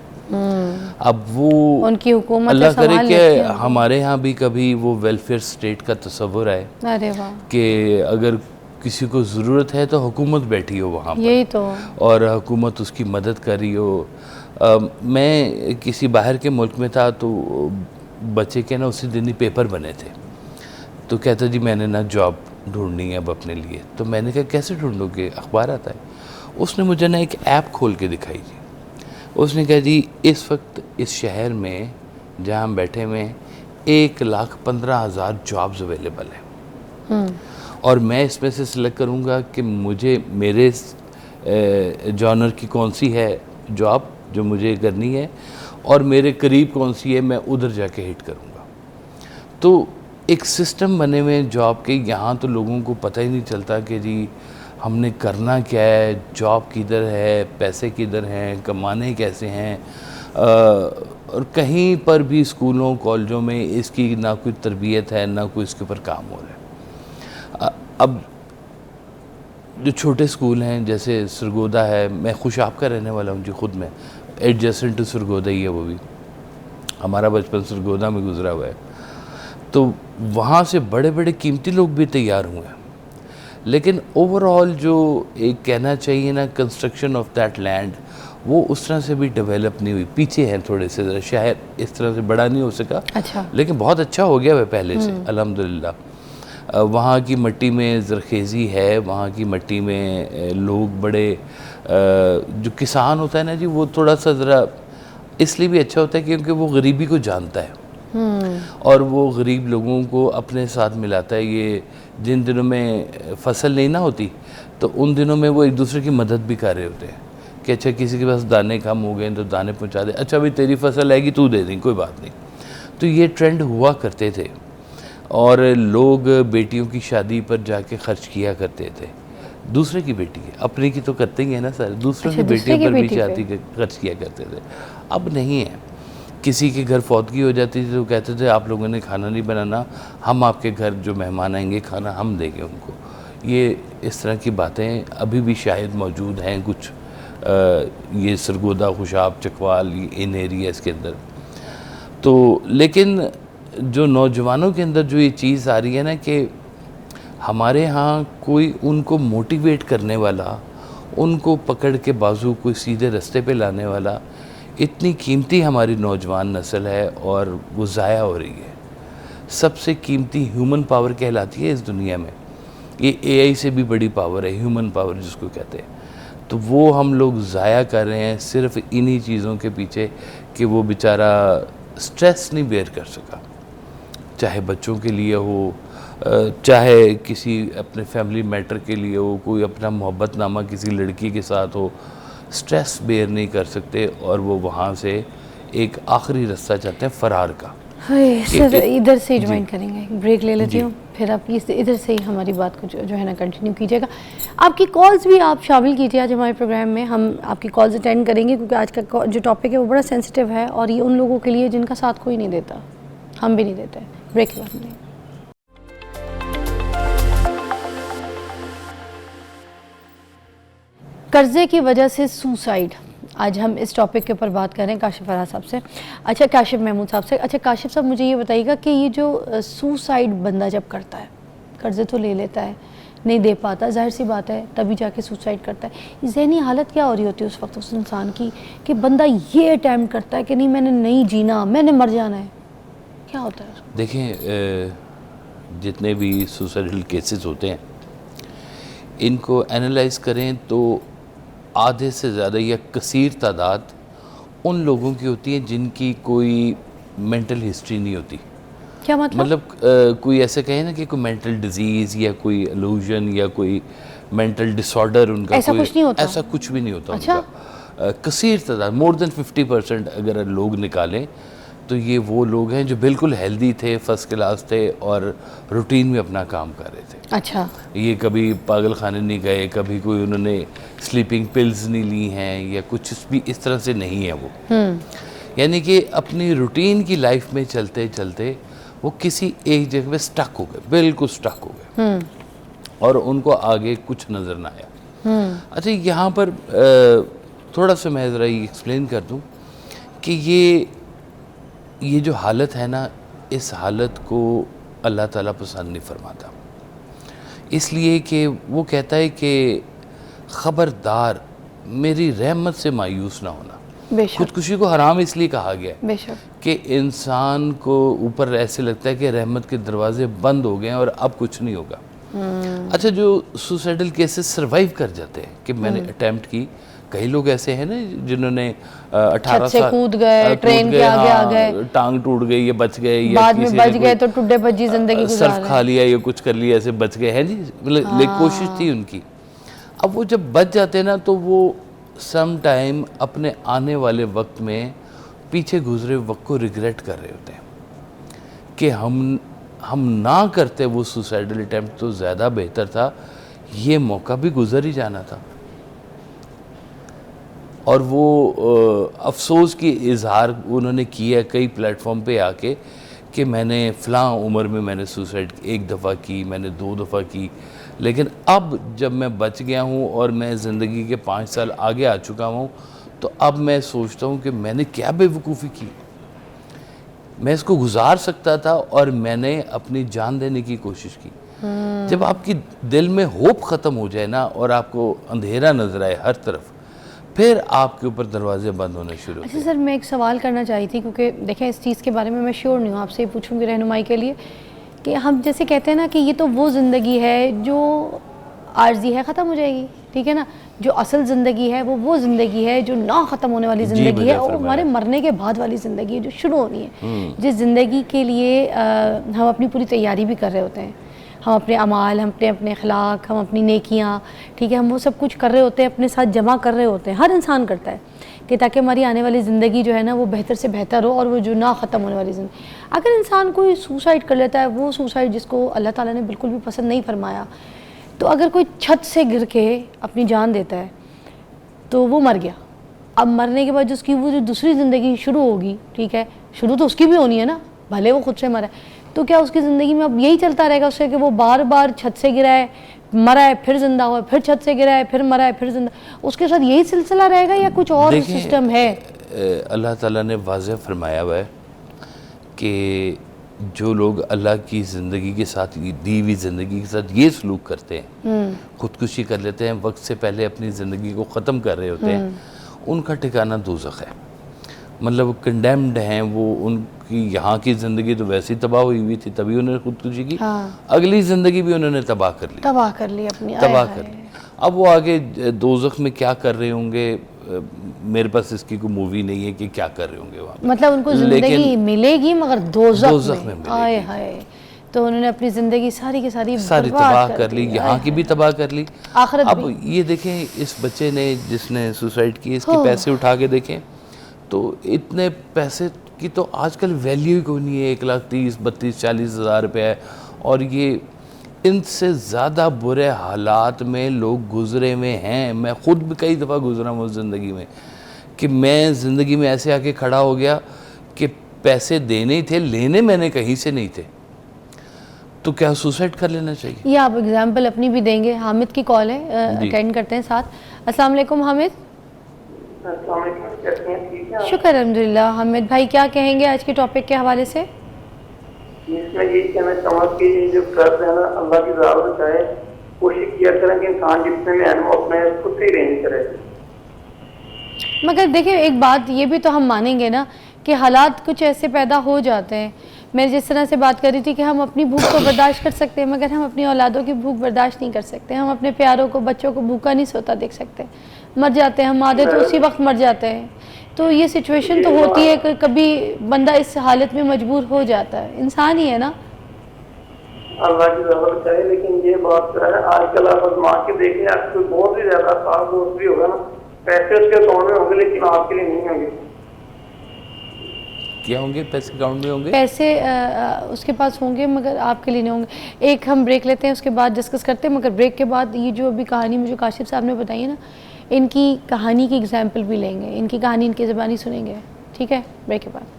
اب وہ ان کی حکومت اللہ کرے کہ ہمارے ہاں بھی کبھی وہ ویلفیئر سٹیٹ کا تصور ہے کہ اگر کسی کو ضرورت ہے تو حکومت بیٹھی ہو وہاں یہی تو, اور حکومت اس کی مدد کر رہی ہو. میں کسی باہر کے ملک میں تھا تو بچے کے نا اسی دن ہی پیپر بنے تھے, تو کہتا جی میں نے نا جاب ڈھونڈنی ہے اب اپنے لیے. تو میں نے کہا کیسے ڈھونڈو گے, اخبار آتا ہے. اس نے مجھے نا ایک ایپ کھول کے دکھائی جی. اس نے کہا جی اس وقت اس شہر میں جہاں ہم بیٹھے ہوئے 1,15,000 جابز اویلیبل ہیں, اور میں اس میں سے سلیکٹ کروں گا کہ مجھے میرے جانر کی کون سی ہے جاب جو مجھے کرنی ہے اور میرے قریب کون سی ہے میں ادھر جا کے ہٹ کروں گا. تو ایک سسٹم بنے ہوئے جاب کے, یہاں تو لوگوں کو پتہ ہی نہیں چلتا کہ جی ہم نے کرنا کیا ہے, جاب کدھر ہے, پیسے کدھر ہیں, کمانے کیسے ہیں. اور کہیں پر بھی اسکولوں کالجوں میں اس کی نہ کوئی تربیت ہے, نہ کوئی اس کے اوپر کام ہو رہا ہے. اب جو چھوٹے اسکول ہیں جیسے سرگودا ہے, میں خوشاب کا رہنے والا ہوں جی خود میں, ایڈجسنٹ ٹو سرگودا ہی ہے وہ بھی, ہمارا بچپن سرگودا میں گزرا ہوا ہے. تو وہاں سے بڑے بڑے قیمتی لوگ بھی تیار ہوئے ہیں, لیکن اوور آل جو ایک کہنا چاہیے نا کنسٹرکشن آف دیٹ لینڈ, وہ اس طرح سے بھی ڈیولپ نہیں ہوئی, پیچھے ہیں تھوڑے سے. شہر اس طرح سے بڑا نہیں ہو سکا, لیکن بہت اچھا ہو گیا ہے پہلے سے الحمدللہ. وہاں کی مٹی میں زرخیزی ہے, وہاں کی مٹی میں لوگ بڑے, جو کسان ہوتا ہے نا جی, وہ تھوڑا سا ذرا اس لیے بھی اچھا ہوتا ہے کیونکہ وہ غریبی کو جانتا ہے اور وہ غریب لوگوں کو اپنے ساتھ ملاتا ہے. یہ جن دنوں میں فصل نہیں نہ ہوتی تو ان دنوں میں وہ ایک دوسرے کی مدد بھی کر رہے ہوتے ہیں کہ اچھا کسی کے پاس دانے کم ہو گئے تو دانے پہنچا دے, اچھا بھی تیری فصل آئے گی تو دے دیں, کوئی بات نہیں. تو یہ ٹرینڈ ہوا کرتے تھے, اور لوگ بیٹیوں کی شادی پر جا کے خرچ کیا کرتے تھے. دوسرے کی بیٹی ہے, اپنے کی تو کرتے ہی ہیں نا سر, دوسروں کی بیٹیوں پر بھی شادی خرچ کیا کرتے تھے. اب نہیں ہے. کسی کے گھر فوتگی ہو جاتی تھی تو کہتے تھے آپ لوگوں نے کھانا نہیں بنانا, ہم آپ کے گھر جو مہمان آئیں گے کھانا ہم دیں گے ان کو. یہ اس طرح کی باتیں ابھی بھی شاید موجود ہیں کچھ, یہ سرگودا, خوشاب, چکوال, ان ایریاز کے اندر. تو لیکن جو نوجوانوں کے اندر جو یہ چیز آ رہی ہے نا کہ ہمارے ہاں کوئی ان کو موٹیویٹ کرنے والا, ان کو پکڑ کے بازو کوئی سیدھے رستے پہ لانے والا, اتنی قیمتی ہماری نوجوان نسل ہے اور وہ ضائع ہو رہی ہے. سب سے قیمتی ہیومن پاور کہلاتی ہے اس دنیا میں, یہ اے آئی سے بھی بڑی پاور ہے ہیومن پاور جس کو کہتے ہیں. تو وہ ہم لوگ ضائع کر رہے ہیں صرف انہی چیزوں کے پیچھے کہ وہ بیچارہ سٹریس نہیں بیئر کر سکا, چاہے بچوں کے لیے ہو, چاہے کسی اپنے فیملی میٹر کے لیے ہو, کوئی اپنا محبت نامہ کسی لڑکی کے ساتھ ہو, سٹریس بیئر نہیں کر سکتے اور وہ وہاں سے ایک آخری رستہ چاہتے ہیں فرار کا. سر ادھر سے جوائن کریں گے, بریک لے لیتی ہوں, پھر آپ ادھر سے ہی ہماری بات کو جو ہے نا کنٹینیو کیجیے گا. آپ کی کالز بھی آپ شامل کیجیے آج ہمارے پروگرام میں, ہم آپ کی کالز اٹینڈ کریں گے کیونکہ آج کا جو ٹاپک ہے وہ بڑا سینسٹیو ہے اور یہ ان لوگوں کے لیے جن کا ساتھ کوئی نہیں دیتا, ہم بھی نہیں دیتے. بریک کے بعد ملیں. قرضے کی وجہ سے سوسائڈ, آج ہم اس ٹاپک کے اوپر بات کر رہے ہیں کاشف فرحات صاحب سے. اچھا کاشف محمود صاحب سے. اچھا کاشف صاحب مجھے یہ بتائیے گا کہ یہ جو سوسائڈ بندہ جب کرتا ہے, قرضے تو لے لیتا ہے, نہیں دے پاتا, ظاہر سی بات ہے تبھی جا کے سوسائڈ کرتا ہے, ذہنی حالت کیا ہو رہی ہوتی ہے اس وقت اس انسان کی کہ بندہ یہ اٹیمپٹ کرتا ہے کہ نہیں میں نے نہیں جینا, میں نے مر جانا ہے, کیا ہوتا ہے؟ دیکھیں جتنے بھی سوسائڈل کیسز ہوتے ہیں ان کو اینالائز کریں تو آدھے سے زیادہ یا کثیر تعداد ان لوگوں کی ہوتی ہے جن کی کوئی مینٹل ہسٹری نہیں ہوتی. کیا مطلب کوئی ایسے کہیں نا کہ کوئی مینٹل ڈیزیز یا کوئی الوژن یا کوئی مینٹل ڈس آرڈر ان کا, ایسا کچھ نہیں ہوتا, ایسا کچھ بھی نہیں ہوتا ان کا. کثیر تعداد, مور دین 50% اگر لوگ نکالیں تو یہ وہ لوگ ہیں جو بالکل ہیلدی تھے, فرسٹ کلاس تھے اور روٹین میں اپنا کام کر رہے تھے. اچھا, یہ کبھی پاگل خانے نہیں گئے, کبھی کوئی انہوں نے سلیپنگ پلز نہیں لی ہیں یا کچھ بھی اس طرح سے نہیں ہے وہ. یعنی کہ اپنی روٹین کی لائف میں چلتے چلتے وہ کسی ایک جگہ پہ سٹک ہو گئے, بالکل سٹک ہو گئے اور ان کو آگے کچھ نظر نہ آیا. اچھا یہاں پر تھوڑا سا میں ذرا یہ ایکسپلین کر دوں کہ یہ جو حالت ہے نا, اس حالت کو اللہ تعالیٰ پسند نہیں فرماتا, اس لیے کہ وہ کہتا ہے کہ خبردار میری رحمت سے مایوس نہ ہونا. خودکشی کو حرام اس لیے کہا گیا ہے کہ انسان کو اوپر ایسے لگتا ہے کہ رحمت کے دروازے بند ہو گئے ہیں اور اب کچھ نہیں ہوگا. اچھا جو سوسائڈل کیسز سروائیو کر جاتے ہیں کہ میں نے اٹیمپٹ کی, کئی لوگ ایسے ہیں نا جنہوں نے 18 سال کود گئے, ٹرین کے آگے آ گئے, ٹانگ ٹوٹ گئی یا بچ گئے, یا بعد میں بچ گئے تو ٹڈے بجی زندگی گزار رہے ہیں, صرف کھا لیا یا کچھ کر لیا ایسے بچ گئے ہیں جی, کوشش تھی ان کی. اب وہ جب بچ جاتے ہیں نا تو وہ سم ٹائم اپنے آنے والے وقت میں پیچھے گزرے وقت کو ریگریٹ کر رہے ہوتے ہیں کہ ہم نہ کرتے وہ سوسائڈل اٹیمپٹ تو زیادہ بہتر تھا, یہ موقع بھی گزر ہی جانا تھا. اور وہ افسوس کی اظہار انہوں نے کیا کئی پلیٹ فارم پہ آ کے کہ میں نے فلاں عمر میں میں نے سوسائڈ 1 دفعہ کی, میں نے 2 دفعہ کی, لیکن اب جب میں بچ گیا ہوں اور میں زندگی کے 5 سال آگے آ چکا ہوں تو اب میں سوچتا ہوں کہ میں نے کیا بے وقوفی کی, میں اس کو گزار سکتا تھا اور میں نے اپنی جان دینے کی کوشش کی. جب آپ کی دل میں ہوپ ختم ہو جائے نا اور آپ کو اندھیرا نظر آئے ہر طرف, پھر آپ کے اوپر دروازے بند ہونے شروع ہوتے ہیں. اچھا سر, میں ایک سوال کرنا چاہی تھی, کیونکہ دیکھیں اس چیز کے بارے میں شیور نہیں ہوں, آپ سے یہ پوچھوں گی رہنمائی کے لیے کہ ہم جیسے کہتے ہیں نا کہ یہ تو وہ زندگی ہے جو عارضی ہے, ختم ہو جائے گی, ٹھیک ہے نا, جو اصل زندگی ہے وہ زندگی ہے جو نہ ختم ہونے والی زندگی ہے, اور ہمارے مرنے کے بعد والی زندگی ہے جو شروع ہونی ہے, جس زندگی کے لیے ہم اپنی پوری تیاری بھی کر رہے ہوتے ہیں, ہم اپنے اعمال, ہم اپنے اخلاق, ہم اپنی نیکیاں, ٹھیک ہے, ہم وہ سب کچھ کر رہے ہوتے ہیں, اپنے ساتھ جمع کر رہے ہوتے ہیں, ہر انسان کرتا ہے کہ تاکہ ہماری آنے والی زندگی جو ہے نا وہ بہتر سے بہتر ہو, اور وہ جو نہ ختم ہونے والی زندگی. اگر انسان کوئی سوسائڈ کر لیتا ہے, وہ سوسائڈ جس کو اللہ تعالیٰ نے بالکل بھی پسند نہیں فرمایا, تو اگر کوئی چھت سے گر کے اپنی جان دیتا ہے تو وہ مر گیا. اب مرنے کے بعد اس کی وہ جو دوسری زندگی شروع ہوگی, ٹھیک ہے, شروع تو اس کی بھی ہونی ہے نا, بھلے وہ خود سے مرا ہے, تو کیا اس کی زندگی میں اب یہی چلتا رہے گا اس سے کہ وہ بار بار چھت سے گرا ہے, مرا ہے, پھر زندہ ہوا ہے, پھر چھت سے گرا ہے, پھر مرا ہے, پھر زندہ, اس کے ساتھ یہی سلسلہ رہے گا یا کچھ اور سسٹم ہے؟ اللہ تعالیٰ نے واضح فرمایا ہوا ہے کہ جو لوگ اللہ کی زندگی کے ساتھ, دی ہوئی زندگی کے ساتھ یہ سلوک کرتے ہیں, خودکشی کر لیتے ہیں, وقت سے پہلے اپنی زندگی کو ختم کر رہے ہوتے ہیں, ان کا ٹھکانہ دوزخ ہے. مطلب کنڈیمڈ ہیں وہ, ان کی یہاں کی زندگی تو ویسے ہی تباہ ہوئی تھی, تبھی انہوں نے خودکشی کی, اگلی زندگی بھی انہوں نے تباہ کر لی, تباہ کر لی. اب وہ آگے دوزخ میں کیا کر رہے ہوں گے, میرے پاس اس کی کوئی مووی نہیں ہے کہ کیا کر رہے ہوں گے وہاں, مطلب ان کو زندگی ملے گی مگر دوزخ میں. آئے ہائے, تو انہوں نے اپنی زندگی ساری کی ساری تباہ کر لی, یہاں کی بھی تباہ کر لی, آخرت اب یہ دیکھیں اس بچے نے جس نے سوسائڈ کی, اس کے پیسے اٹھا کے دیکھیں تو اتنے پیسے کی تو آج کل ویلیو ہی کوئی نہیں ہے, 1,30,32,40,000 روپے ہے, اور یہ ان سے زیادہ برے حالات میں لوگ گزرے ہوئے ہیں. میں خود بھی کئی دفعہ گزرا ہوں زندگی میں کہ میں زندگی میں ایسے آ کے کھڑا ہو گیا کہ پیسے دینے ہی تھے, لینے میں نے کہیں سے نہیں تھے, تو کیا سوسائڈ کر لینا چاہیے؟ یہ آپ اگزامپل اپنی بھی دیں گے. حامد کی کال ہے, اٹینڈ کرتے ہیں ساتھ. السلام علیکم حامد. السلام علیکم, کیسے ہیں؟ ٹھیک ہے, شکر الحمدللہ. حامد بھائی کیا کہیں گے آج کے ٹاپک کے حوالے سے؟ اس میں یہی کہنا چاہوں گا کہ جو قرض ہے نا, اللہ کی رضا سے چاہے کوشش کیا کریں کہ انسان جتنے میں ہے وہ اپنے خود سے ہی رینج کرے. مگر دیکھیں ایک بات یہ بھی تو ہم مانیں گے نا کہ حالات کچھ ایسے پیدا ہو جاتے ہیں. میں جس طرح سے بات کر رہی تھی کہ ہم اپنی بھوک کو برداشت کر سکتے ہیں, مگر ہم اپنی اولادوں کی بھوک برداشت نہیں کر سکتے. ہم اپنے پیاروں کو, بچوں کو بھوکا نہیں سوتا دیکھ سکتے, مر جاتے ہیں, ہم آدھے تو اسی وقت مر جاتے ہیں. تو یہ سچویشن تو ہوتی ہے کہ کبھی بندہ اس حالت میں مجبور ہو جاتا ہے, انسان ہی ہے نا. اللہ کی رضا سے چاہے, لیکن یہ بات ہے آج کل آپ ماں کے دیکھیں, آپ کو بہت ہی زیادہ خاص دوست بھی ہوگا نا, پیسے اس کے اکاؤنٹ میں ہوں گے لیکن آپ کے لیے نہیں ہوں گے. کیا ہوں گے؟ پیسے اکاؤنٹ میں ہوں گے, پیسے اس کے پاس ہوں گے مگر آپ کے لیے نہیں ہوں گے. ایک ہم بریک لیتے ہیں, اس کے بعد ڈسکس کرتے ہیں, مگر بریک کے بعد یہ جو ابھی کہانی مجھے کاشف صاحب نے بتائی ہے نا, ان کی کہانی کی اگزامپل بھی لیں گے, ان کی کہانی ان کی زبانی سنیں گے, ٹھیک ہے, بریک کے بعد.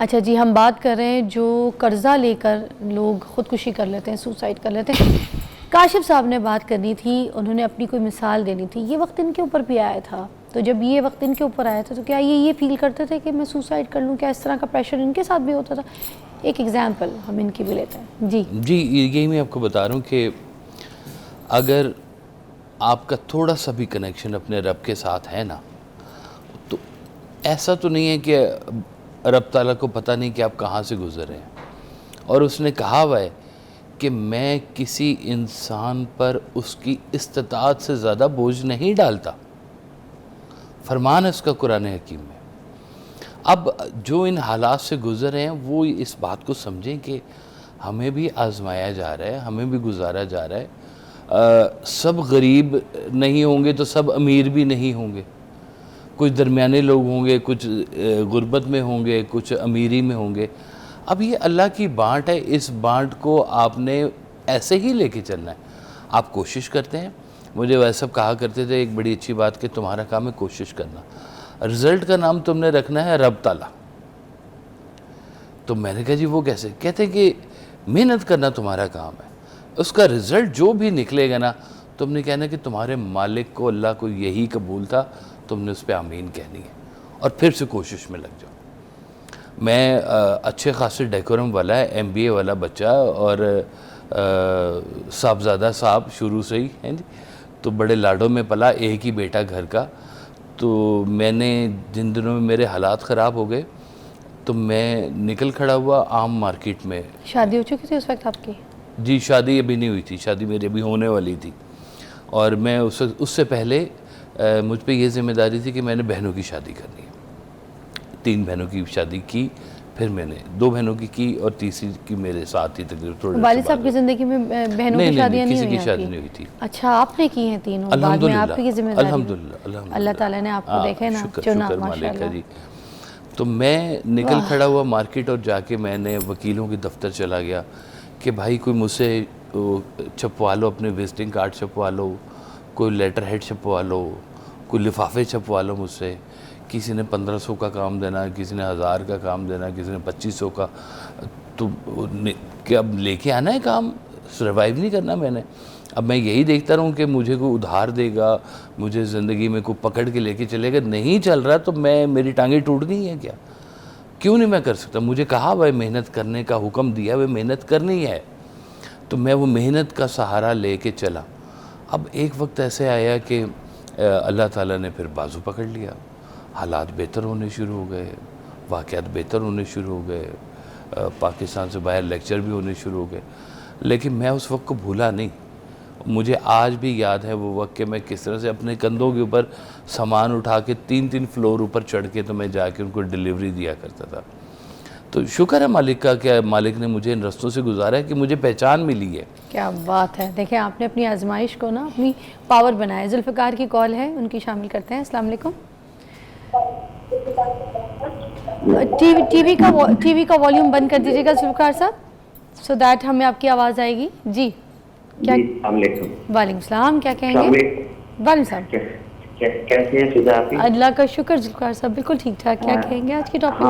اچھا جی, ہم بات کر رہے ہیں جو قرضہ لے کر لوگ خودکشی کر لیتے ہیں, سوسائڈ کر لیتے ہیں. کاشف صاحب نے بات کرنی تھی, انہوں نے اپنی کوئی مثال دینی تھی. یہ وقت ان کے اوپر بھی آیا تھا, تو جب یہ وقت ان کے اوپر آیا تھا تو کیا یہ فیل کرتے تھے کہ میں سوسائڈ کر لوں؟ کیا اس طرح کا پریشر ان کے ساتھ بھی ہوتا تھا؟ ایک ایگزامپل ہم ان کی بھی لیتے ہیں. جی یہی میں آپ کو بتا رہا ہوں کہ اگر آپ کا تھوڑا سا بھی کنیکشن اپنے رب کے ساتھ ہے نا, تو ایسا تو نہیں ہے کہ رب تعالیٰ کو پتہ نہیں کہ آپ کہاں سے گزر رہے ہیں. اور اس نے کہا ہوا ہے کہ میں کسی انسان پر اس کی استطاعت سے زیادہ بوجھ نہیں ڈالتا, فرمان ہے اس کا قرآن حکیم میں. اب جو ان حالات سے گزر رہے ہیں وہ اس بات کو سمجھیں کہ ہمیں بھی آزمایا جا رہا ہے, ہمیں بھی گزارا جا رہا ہے. سب غریب نہیں ہوں گے تو سب امیر بھی نہیں ہوں گے, کچھ درمیانے لوگ ہوں گے, کچھ غربت میں ہوں گے, کچھ امیری میں ہوں گے. اب یہ اللہ کی بانٹ ہے, اس بانٹ کو آپ نے ایسے ہی لے کے چلنا ہے. آپ کوشش کرتے ہیں, مجھے وہ سب کہا کرتے تھے ایک بڑی اچھی بات کہ تمہارا کام ہے کوشش کرنا, رزلٹ کا نام تم نے رکھنا ہے رب تعالیٰ. تو میں نے کہا جی وہ کیسے؟ کہتے ہیں کہ محنت کرنا تمہارا کام ہے, اس کا رزلٹ جو بھی نکلے گا نا, تم نے کہنا کہ تمہارے مالک کو, اللہ کو یہی قبول تھا, تم نے اس پہ آمین کہنی ہے اور پھر سے کوشش میں لگ جاؤ. میں اچھے خاصے ڈیکورم والا ہے, MBA والا بچہ, اور صاحبزادہ صاحب شروع سے ہی ہیں جی, تو بڑے لاڈوں میں پلا, ایک ہی بیٹا گھر کا. تو میں نے جن دنوں میں میرے حالات خراب ہو گئے تو میں نکل کھڑا ہوا عام مارکیٹ میں. شادی ہو چکی تھی اس وقت آپ کی؟ جی شادی ابھی نہیں ہوئی تھی, شادی میری ابھی ہونے والی تھی. اور میں اس سے پہلے مجھ پہ یہ ذمہ داری تھی کہ میں نے بہنوں کی شادی کرنی ہے. 3 بہنوں کی شادی کی, پھر میں نے 2 بہنوں کی اور تیسری کی میرے ساتھ ہی تقریباً تھوڑے. والد صاحب کی زندگی میں بہنوں کی شادیاں نہیں ہوئی؟ کسی کی شادی نہیں ہوئی تھی. اچھا, آپ نے کی ہیں تینوں؟ بعد میں آپ کی ذمہ داری؟ الحمدللہ, اللہ تعالیٰ نے آپ کو دیکھے نا چنا, ماشاءاللہ جی. تو میں نکل کھڑا ہوا مارکیٹ اور جا کے میں نے وکیلوں کے دفتر چلا گیا کہ بھائی کوئی مجھ سے چھپوا لو, اپنے وزٹنگ کارڈ چھپوا لو, کوئی لیٹر ہیڈ چھپوا لو, کوئی لفافے چھپوا لو مجھ سے. کسی نے 1500 کا کام دینا, کسی نے 1000 کا کام دینا, کسی نے 2500 کا. تو کہ اب لے کے آنا ہے کام, سروائیو نہیں کرنا میں نے. اب میں یہی دیکھتا رہوں کہ مجھے کوئی ادھار دے گا, مجھے زندگی میں کوئی پکڑ کے لے کے چلے گا. نہیں چل رہا تو میری ٹانگیں ٹوٹ گئی ہیں کیا؟ کیوں نہیں میں کر سکتا؟ مجھے کہا بھائی محنت کرنے کا حکم دیا, وہ محنت کرنی ہے. تو میں وہ محنت کا سہارا لے کے چلا. اب ایک وقت ایسے آیا کہ اللہ تعالیٰ نے پھر بازو پکڑ لیا, حالات بہتر ہونے شروع ہو گئے, واقعات بہتر ہونے شروع ہو گئے, پاکستان سے باہر لیکچر بھی ہونے شروع ہو گئے. لیکن میں اس وقت کو بھولا نہیں. مجھے آج بھی یاد ہے وہ وقت کہ میں کس طرح سے اپنے کندھوں کے اوپر سامان اٹھا کے 3 فلور اوپر چڑھ کے تو میں جا کے ان کو ڈیلیوری دیا کرتا تھا. تو شکر ہے مالک کا کہ مالک نے مجھے ان رستوں سے گزارا ہے کہ مجھے پہچان ملی ہے. کیا بات ہے. دیکھیں آپ نے اپنی آزمائش کو نا اپنی پاور بنایا. ذوالفقار کی کال ہے, ان کی شامل کرتے ہیں. السلام علیکم. ٹی وی کا والیوم بند کر دیجیے گا ذوالفقار صاحب, سو دیٹ ہمیں آپ کی آواز آئے گی. جی السلام علیکم. وعلیکم السلام. کیا کہیں گے؟ وعلیکم السلام. کیسے ہیں فضا آپ؟ اللہ کا شکر ذوالفقار صاحب, بالکل ٹھیک ٹھاک. کیا کہیں گے آج کی ٹاپک؟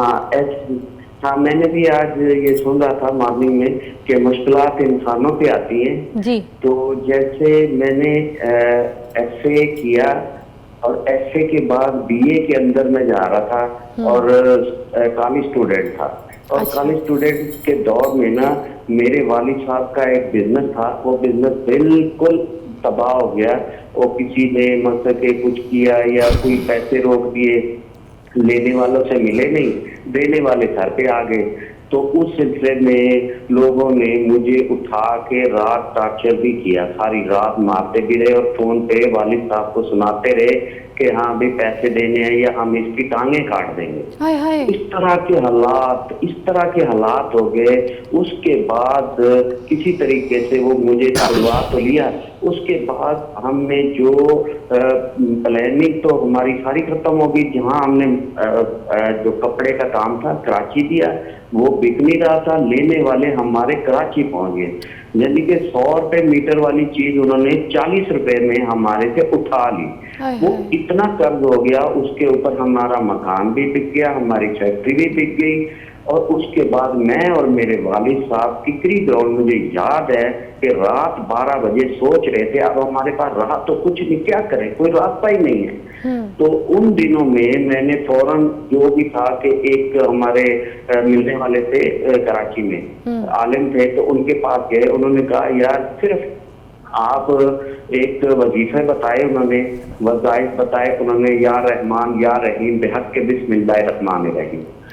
ہاں میں نے بھی آج یہ سن رہا تھا مارننگ میں کہ مشکلات انسانوں پہ آتی ہیں. جی. تو جیسے میں نے ایف اے کیا اور ایف اے کے بعد بی اے کے اندر میں جا رہا تھا اور کالج اسٹوڈنٹ تھا. اور کالج اسٹوڈنٹ کے دور میں نا میرے والد صاحب کا ایک بزنس تھا, وہ بزنس بالکل تباہ ہو گیا. وہ کسی نے مطلب کہ کچھ کیا یا کوئی پیسے روک دیے, لینے والوں سے ملے نہیں, دینے والے سر پہ آ گئے. تو اس سلسلے میں لوگوں نے مجھے اٹھا کے رات ٹارچر بھی کیا, ساری رات مارتے بھی رہے اور فون پہ والد صاحب کو سناتے رہے کہ ہاں بھی پیسے دینے ہیں یا ہم اس کی ٹانگیں کاٹ دیں گے. اس طرح کے حالات ہو گئے. اس کے بعد کسی طریقے سے وہ مجھے چھڑوا تو لیا. اس کے بعد ہم نے جو پلاننگ تو ہماری ساری ختم ہو گئی. جہاں ہم نے جو کپڑے کا کام تھا کراچی دیا, وہ بک نہیں رہا تھا. لینے والے ہمارے کراچی پہنچ گئے, یعنی کہ 100 روپے میٹر والی چیز انہوں نے 40 روپے میں ہمارے سے اٹھا لی. وہ اتنا قرض ہو گیا, اس کے اوپر ہمارا مکان بھی بک گیا, ہماری فیکٹری بھی بک گئی. اور اس کے بعد میں اور میرے والد صاحب ککری گراؤنڈ, مجھے یاد ہے کہ رات 12 بجے سوچ رہے تھے اب ہمارے پاس رہا تو کچھ نہیں, کیا کریں, کوئی راستہ ہی نہیں ہے. تو ان دنوں میں نے فوراً جو بھی تھا کہ ایک ہمارے ملنے والے تھے کراچی میں, عالم تھے, تو ان کے پاس گئے. انہوں نے کہا یار صرف آپ ایک وظیفے بتائے, انہوں نے وظائف بتائے. انہوں نے یا رحمان یا رحیم بحق کے بسم اللہ الرحمن الرحیم.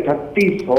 3800,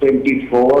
24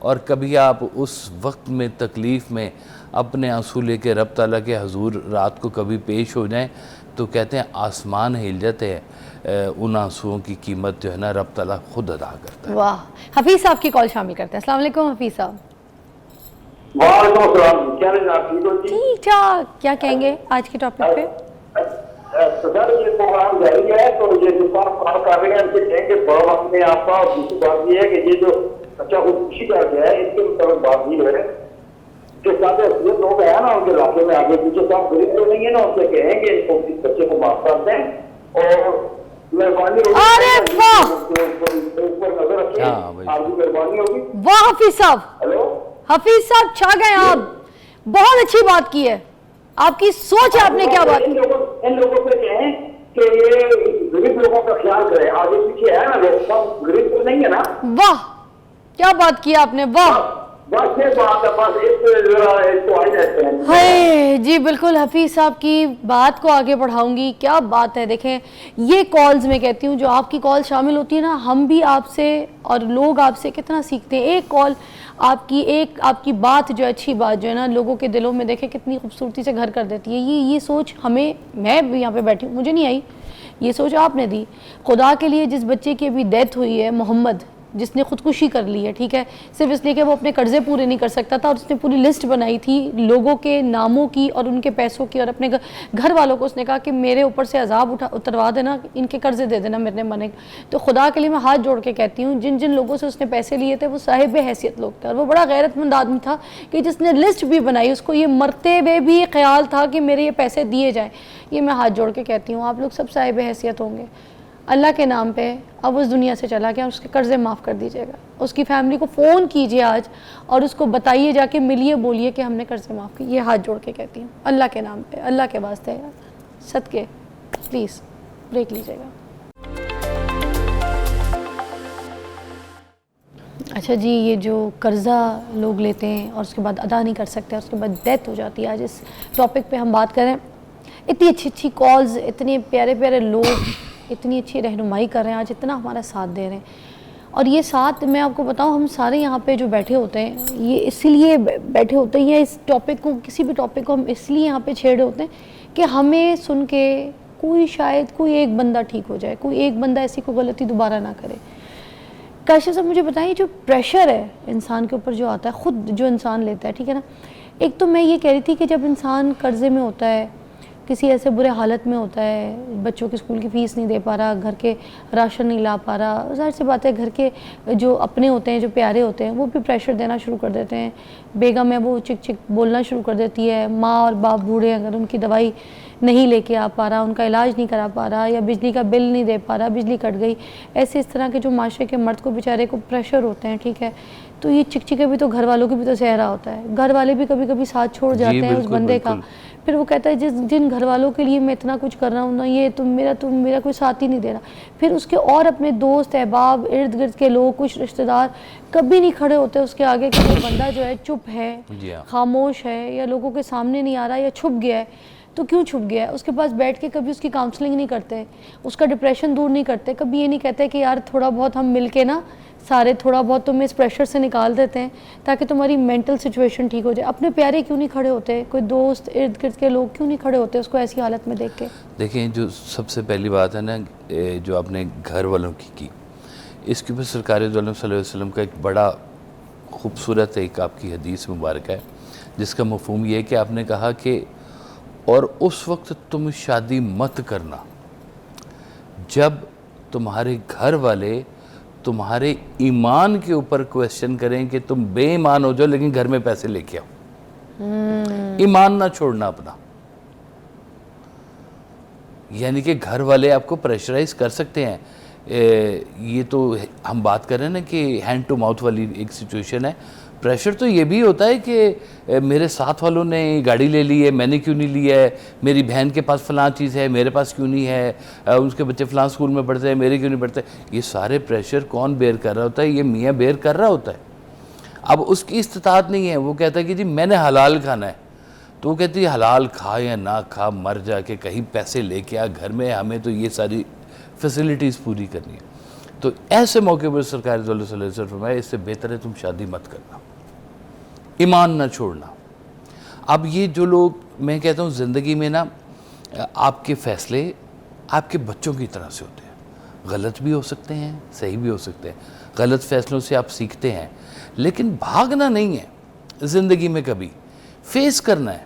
اور کبھی آپ اس وقت میں تکلیف میں اپنے آنسو لے کے رب تعالیٰ کے حضور رات کو کبھی پیش ہو جائیں تو کہتے ہیں آسمان ہل جاتے ہیں. ان آنسوؤں کی قیمت جو ہے نا رب تعالیٰ خود ادا کرتا ہے. واہ. حفیظ صاحب کی کال شامل کرتے ہیں. السلام علیکم حفیظ صاحب. وعلیکم السلام. کیا آپ ٹھیک ہو جی؟ ٹھیک ٹھاک. کیا کہیں گے آج کے ٹاپک پہ؟ سر یہ پروگرام جاری ہے تو یہ جو بات کر رہے ہیں ان سے کہیں کہ بڑا وقت میں آپ کا. اور دوسری بات یہ ہے کہ یہ جو بچہ خودکشی کر گیا ہے اس کے مطابق بات یہ ہے کہ ساتھ اصلیت لوگ ہیں نا ان کے علاقے میں آگے پیچھے صاحب غریب تو نہیں ہے نا, ان سے کہیں گے اس بچے کو معاف کر دیں اور مہربانی ہوگی اوپر نظر رکھیں. آپ کی مہربانی ہوگی. واہ حفیظ صاحب. ہیلو حفیظ صاحب چھا گئے آپ. بہت اچھی بات کی ہے. آپ کی سوچ ہے, آپ نے کیا بات کی. ان لوگوں سے کہیں کہ یہ غریب لوگوں کا خیال کریں. آگے پیچھے ہے نا لوگ سب غریب تو نہیں ہے نا. واہ کیا بات کی آپ نے. واہ. بس یہ بات ہے. بس اس کو آئی رہتے ہیں. ہے جی بالکل. حفیظ صاحب کی بات کو آگے بڑھاؤں گی. کیا بات ہے. دیکھیں یہ کالز میں کہتی ہوں جو آپ کی کال شامل ہوتی ہے نا, ہم بھی آپ سے اور لوگ آپ سے کتنا سیکھتے ہیں. ایک کال آپ کی بات جو اچھی بات جو ہے نا لوگوں کے دلوں میں دیکھیں کتنی خوبصورتی سے گھر کر دیتی ہے. یہ سوچ ہمیں, میں بھی یہاں پہ بیٹھی ہوں, مجھے نہیں آئی. یہ سوچ آپ نے دی. خدا کے لیے جس بچے کی ابھی ڈیتھ ہوئی ہے, محمد, جس نے خودکشی کر لی ہے, ٹھیک ہے, صرف اس لیے کہ وہ اپنے قرضے پورے نہیں کر سکتا تھا, اور اس نے پوری لسٹ بنائی تھی لوگوں کے ناموں کی اور ان کے پیسوں کی, اور اپنے گھر والوں کو اس نے کہا کہ میرے اوپر سے عذاب اتروا دینا, ان کے قرضے دے دینا میرے منے. تو خدا کے لیے میں ہاتھ جوڑ کے کہتی ہوں جن جن لوگوں سے اس نے پیسے لیے تھے وہ صاحب حیثیت لوگ تھے, اور وہ بڑا غیرت مند آدمی تھا کہ جس نے لسٹ بھی بنائی, اس کو یہ مرتے ہوئے بھی خیال تھا کہ میرے یہ پیسے دیے جائیں. یہ میں ہاتھ جوڑ کے کہتی ہوں آپ لوگ سب صاحب حیثیت ہوں گے اللہ کے نام پہ. اب اس دنیا سے چلا گیا, اس کے قرضے معاف کر دیجیے گا. اس کی فیملی کو فون کیجیے آج اور اس کو بتائیے, جا کے ملیے, بولیے کہ ہم نے قرضے معاف کیے. یہ ہاتھ جوڑ کے کہتی ہوں اللہ کے نام پہ, اللہ کے واسطے صدقے پلیز بریک لیجیے گا. اچھا جی, یہ جو قرضہ لوگ لیتے ہیں اور اس کے بعد ادا نہیں کر سکتے, اس کے بعد ڈیتھ ہو جاتی ہے, آج اس ٹاپک پہ ہم بات کریں. اتنی اچھی اچھی کالز, اتنے پیارے پیارے لوگ اتنی اچھی رہنمائی کر رہے ہیں, آج اتنا ہمارا ساتھ دے رہے ہیں. اور یہ ساتھ میں آپ کو بتاؤں, ہم سارے یہاں پہ جو بیٹھے ہوتے ہیں یہ اسی لیے بیٹھے ہوتے ہیں, اس ٹاپک کو, کسی بھی ٹاپک کو ہم اس لیے یہاں پہ چھیڑے ہوتے ہیں کہ ہمیں سن کے شاید کوئی ایک بندہ ٹھیک ہو جائے, کوئی ایک بندہ ایسی کوئی غلطی دوبارہ نہ کرے. کاشف صاحب مجھے بتائیں, جو پریشر ہے انسان کے اوپر جو آتا ہے, خود جو انسان لیتا ہے, ٹھیک ہے نا, ایک تو میں یہ کہہ رہی تھی کہ جب انسان قرضے میں ہوتا ہے, کسی ایسے برے حالت میں ہوتا ہے, بچوں کی اسکول کی فیس نہیں دے پا رہا, گھر کے راشن نہیں لا پا رہا, ظاہر سی بات ہے گھر کے جو اپنے ہوتے ہیں, جو پیارے ہوتے ہیں, وہ بھی پریشر دینا شروع کر دیتے ہیں. بیگم ہے وہ چک چک بولنا شروع کر دیتی ہے. ماں اور باپ بوڑھے, اگر ان کی دوائی نہیں لے کے آ پا رہا, ان کا علاج نہیں کرا پا رہا, یا بجلی کا بل نہیں دے پا رہا, بجلی کٹ گئی, ایسے اس طرح کے جو معاشرے کے مرد کو بیچارے کو پریشر ہوتے ہیں, ٹھیک ہے, تو یہ چک چکے بھی تو گھر والوں کی بھی تو صحرا ہوتا ہے. گھر والے بھی کبھی کبھی ساتھ چھوڑ جاتے ہیں اس بندے کا. پھر وہ کہتا ہے جن گھر والوں کے لیے میں اتنا کچھ کر رہا ہوں نا, یہ میرا کوئی ساتھ ہی نہیں دے رہا. پھر اس کے اور اپنے دوست احباب, ارد گرد کے لوگ, کچھ رشتہ دار کبھی نہیں کھڑے ہوتے اس کے آگے کہ وہ بندہ جو ہے چپ ہے, خاموش ہے, یا لوگوں کے سامنے نہیں آ رہا, یا چھپ گیا ہے. تو کیوں چھپ گیا ہے؟ اس کے پاس بیٹھ کے کبھی اس کی کاؤنسلنگ نہیں کرتے, اس کا ڈپریشن دور نہیں کرتے, کبھی یہ نہیں کہتے کہ یار تھوڑا بہت ہم مل کے نا سارے تھوڑا بہت تمہیں اس پریشر سے نکال دیتے ہیں تاکہ تمہاری مینٹل سچویشن ٹھیک ہو جائے. اپنے پیارے کیوں نہیں کھڑے ہوتے, کوئی دوست ارد گرد کے لوگ کیوں نہیں کھڑے ہوتے اس کو ایسی حالت میں دیکھ کے؟ دیکھیں, جو سب سے پہلی بات ہے نا, جو آپ نے گھر والوں کی, اس کے اوپر سرکار دو عالم صلی اللہ علیہ وسلم کا ایک بڑا خوبصورت ایک آپ کی حدیث مبارکہ ہے, جس کا مفہوم یہ ہے کہ آپ نے کہا کہ اور اس وقت تم شادی مت کرنا جب تمہارے گھر والے تمہارے ایمان کے اوپر کویسچن کریں کہ تم بے ایمان ہو جاؤ لیکن گھر میں پیسے لے کے آؤ. ایمان نہ چھوڑنا اپنا, یعنی کہ گھر والے آپ کو پریشرائز کر سکتے ہیں. یہ تو ہم بات کر رہے ہیں نا کہ ہینڈ ٹو ماؤتھ والی ایک سچویشن ہے. پریشر تو یہ بھی ہوتا ہے کہ میرے ساتھ والوں نے گاڑی لے لی ہے, میں نے کیوں نہیں لی ہے, میری بہن کے پاس فلاں چیز ہے, میرے پاس کیوں نہیں ہے, اس کے بچے فلاں اسکول میں پڑھتے ہیں, میرے کیوں نہیں پڑھتے. یہ سارے پریشر کون بیئر کر رہا ہوتا ہے؟ یہ میاں بیئر کر رہا ہوتا ہے. اب اس کی استطاعت نہیں ہے, وہ کہتا ہے کہ جی میں نے حلال کھانا ہے, تو وہ کہتی ہے حلال کھا یا نہ کھا, مر جا کے کہیں پیسے لے کے آ گھر میں, ہمیں تو یہ ساری فیسلٹیز پوری کرنی ہے. تو ایسے موقع پر سرکار صلی اللہ علیہ وسلم نے فرمایا اس سے بہتر ہے تم شادی مت کرنا، ایمان نہ چھوڑنا۔ اب یہ جو لوگ، میں کہتا ہوں زندگی میں نا آپ کے فیصلے آپ کے بچوں کی طرح سے ہوتے ہیں، غلط بھی ہو سکتے ہیں صحیح بھی ہو سکتے ہیں، غلط فیصلوں سے آپ سیکھتے ہیں، لیکن بھاگنا نہیں ہے زندگی میں، کبھی فیس کرنا ہے۔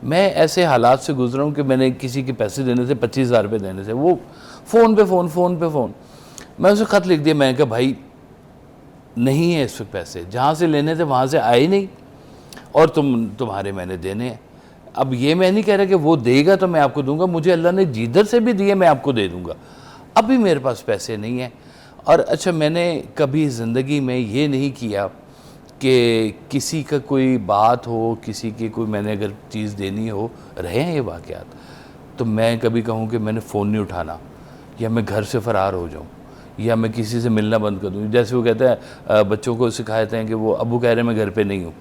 میں ایسے حالات سے گزرا ہوں کہ میں نے کسی کے پیسے دینے تھے 25,000 روپے دینے تھے، وہ فون پہ فون، میں اسے خط لکھ دیا، میں نے کہا بھائی نہیں ہے اس وقت پیسے، جہاں سے لینے تھے وہاں سے آئے نہیں، اور تمہارے میں نے دینے ہیں۔ اب یہ میں نہیں کہہ رہا کہ وہ دے گا تو میں آپ کو دوں گا، مجھے اللہ نے جدھر سے بھی دیے میں آپ کو دے دوں گا، ابھی میرے پاس پیسے نہیں ہیں۔ اور اچھا میں نے کبھی زندگی میں یہ نہیں کیا کہ کسی کا کوئی بات ہو، کسی کی کوئی میں نے اگر چیز دینی ہو، رہے ہیں یہ واقعات، تو میں کبھی کہوں کہ میں نے فون نہیں اٹھانا، یا میں گھر سے فرار ہو جاؤں، یا میں کسی سے ملنا بند کر دوں۔ جیسے وہ کہتے ہیں بچوں کو سکھاتے ہیں کہ وہ ابو کہہ رہے ہیں میں گھر پہ نہیں ہوں۔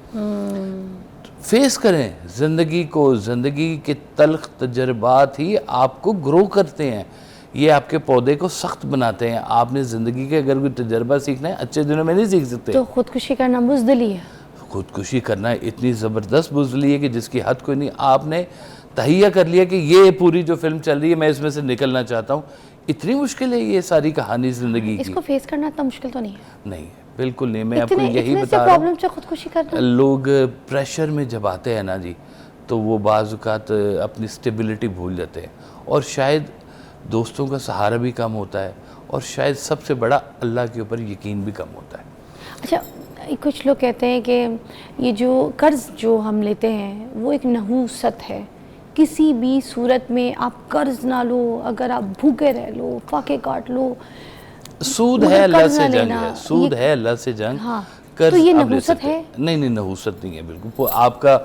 فیس کریں زندگی کو، زندگی کے تلخ تجربات ہی آپ کو گرو کرتے ہیں، یہ آپ کے پودے کو سخت بناتے ہیں۔ آپ نے زندگی کے اگر کوئی تجربہ سیکھنا ہے اچھے دنوں میں نہیں سیکھ سکتے۔ تو خودکشی کرنا بزدلی ہے؟ خودکشی کرنا اتنی زبردست بزدلی ہے کہ جس کی حد کوئی نہیں۔ آپ نے تہیہ کر لیا کہ یہ پوری جو فلم چل رہی ہے میں اس میں سے نکلنا چاہتا ہوں، اتنی مشکل ہے یہ ساری کہانی زندگی اس کی؟ کو فیس کرنا اتنا مشکل تو نہیں ہے؟ نہیں بالکل نہیں، میں آپ کو یہی اتنے سے بتا رہا ہوں۔ پرابلم سے خودکشی کرنا؟ لوگ پریشر میں جب آتے ہیں نا جی، تو وہ بعض اوقات اپنی سٹیبلٹی بھول جاتے ہیں، اور شاید دوستوں کا سہارا بھی کم ہوتا ہے، اور شاید سب سے بڑا اللہ کے اوپر یقین بھی کم ہوتا ہے۔ اچھا کچھ لوگ کہتے ہیں کہ یہ جو قرض جو ہم لیتے ہیں وہ ایک نحوست ہے، کسی بھی صورت میں آپ قرض نہ لو، اگر آپ بھوکے رہ لو، فاقے کاٹ لو، سود ہے اللہ سے جنگ ہے، سود ہے اللہ سے جنگ۔ ہاں قرض تو یہ آپ لے نحوست سکتے ہے؟ ہیں۔ نہیں نحوست نہیں ہے بالکل۔ آپ کا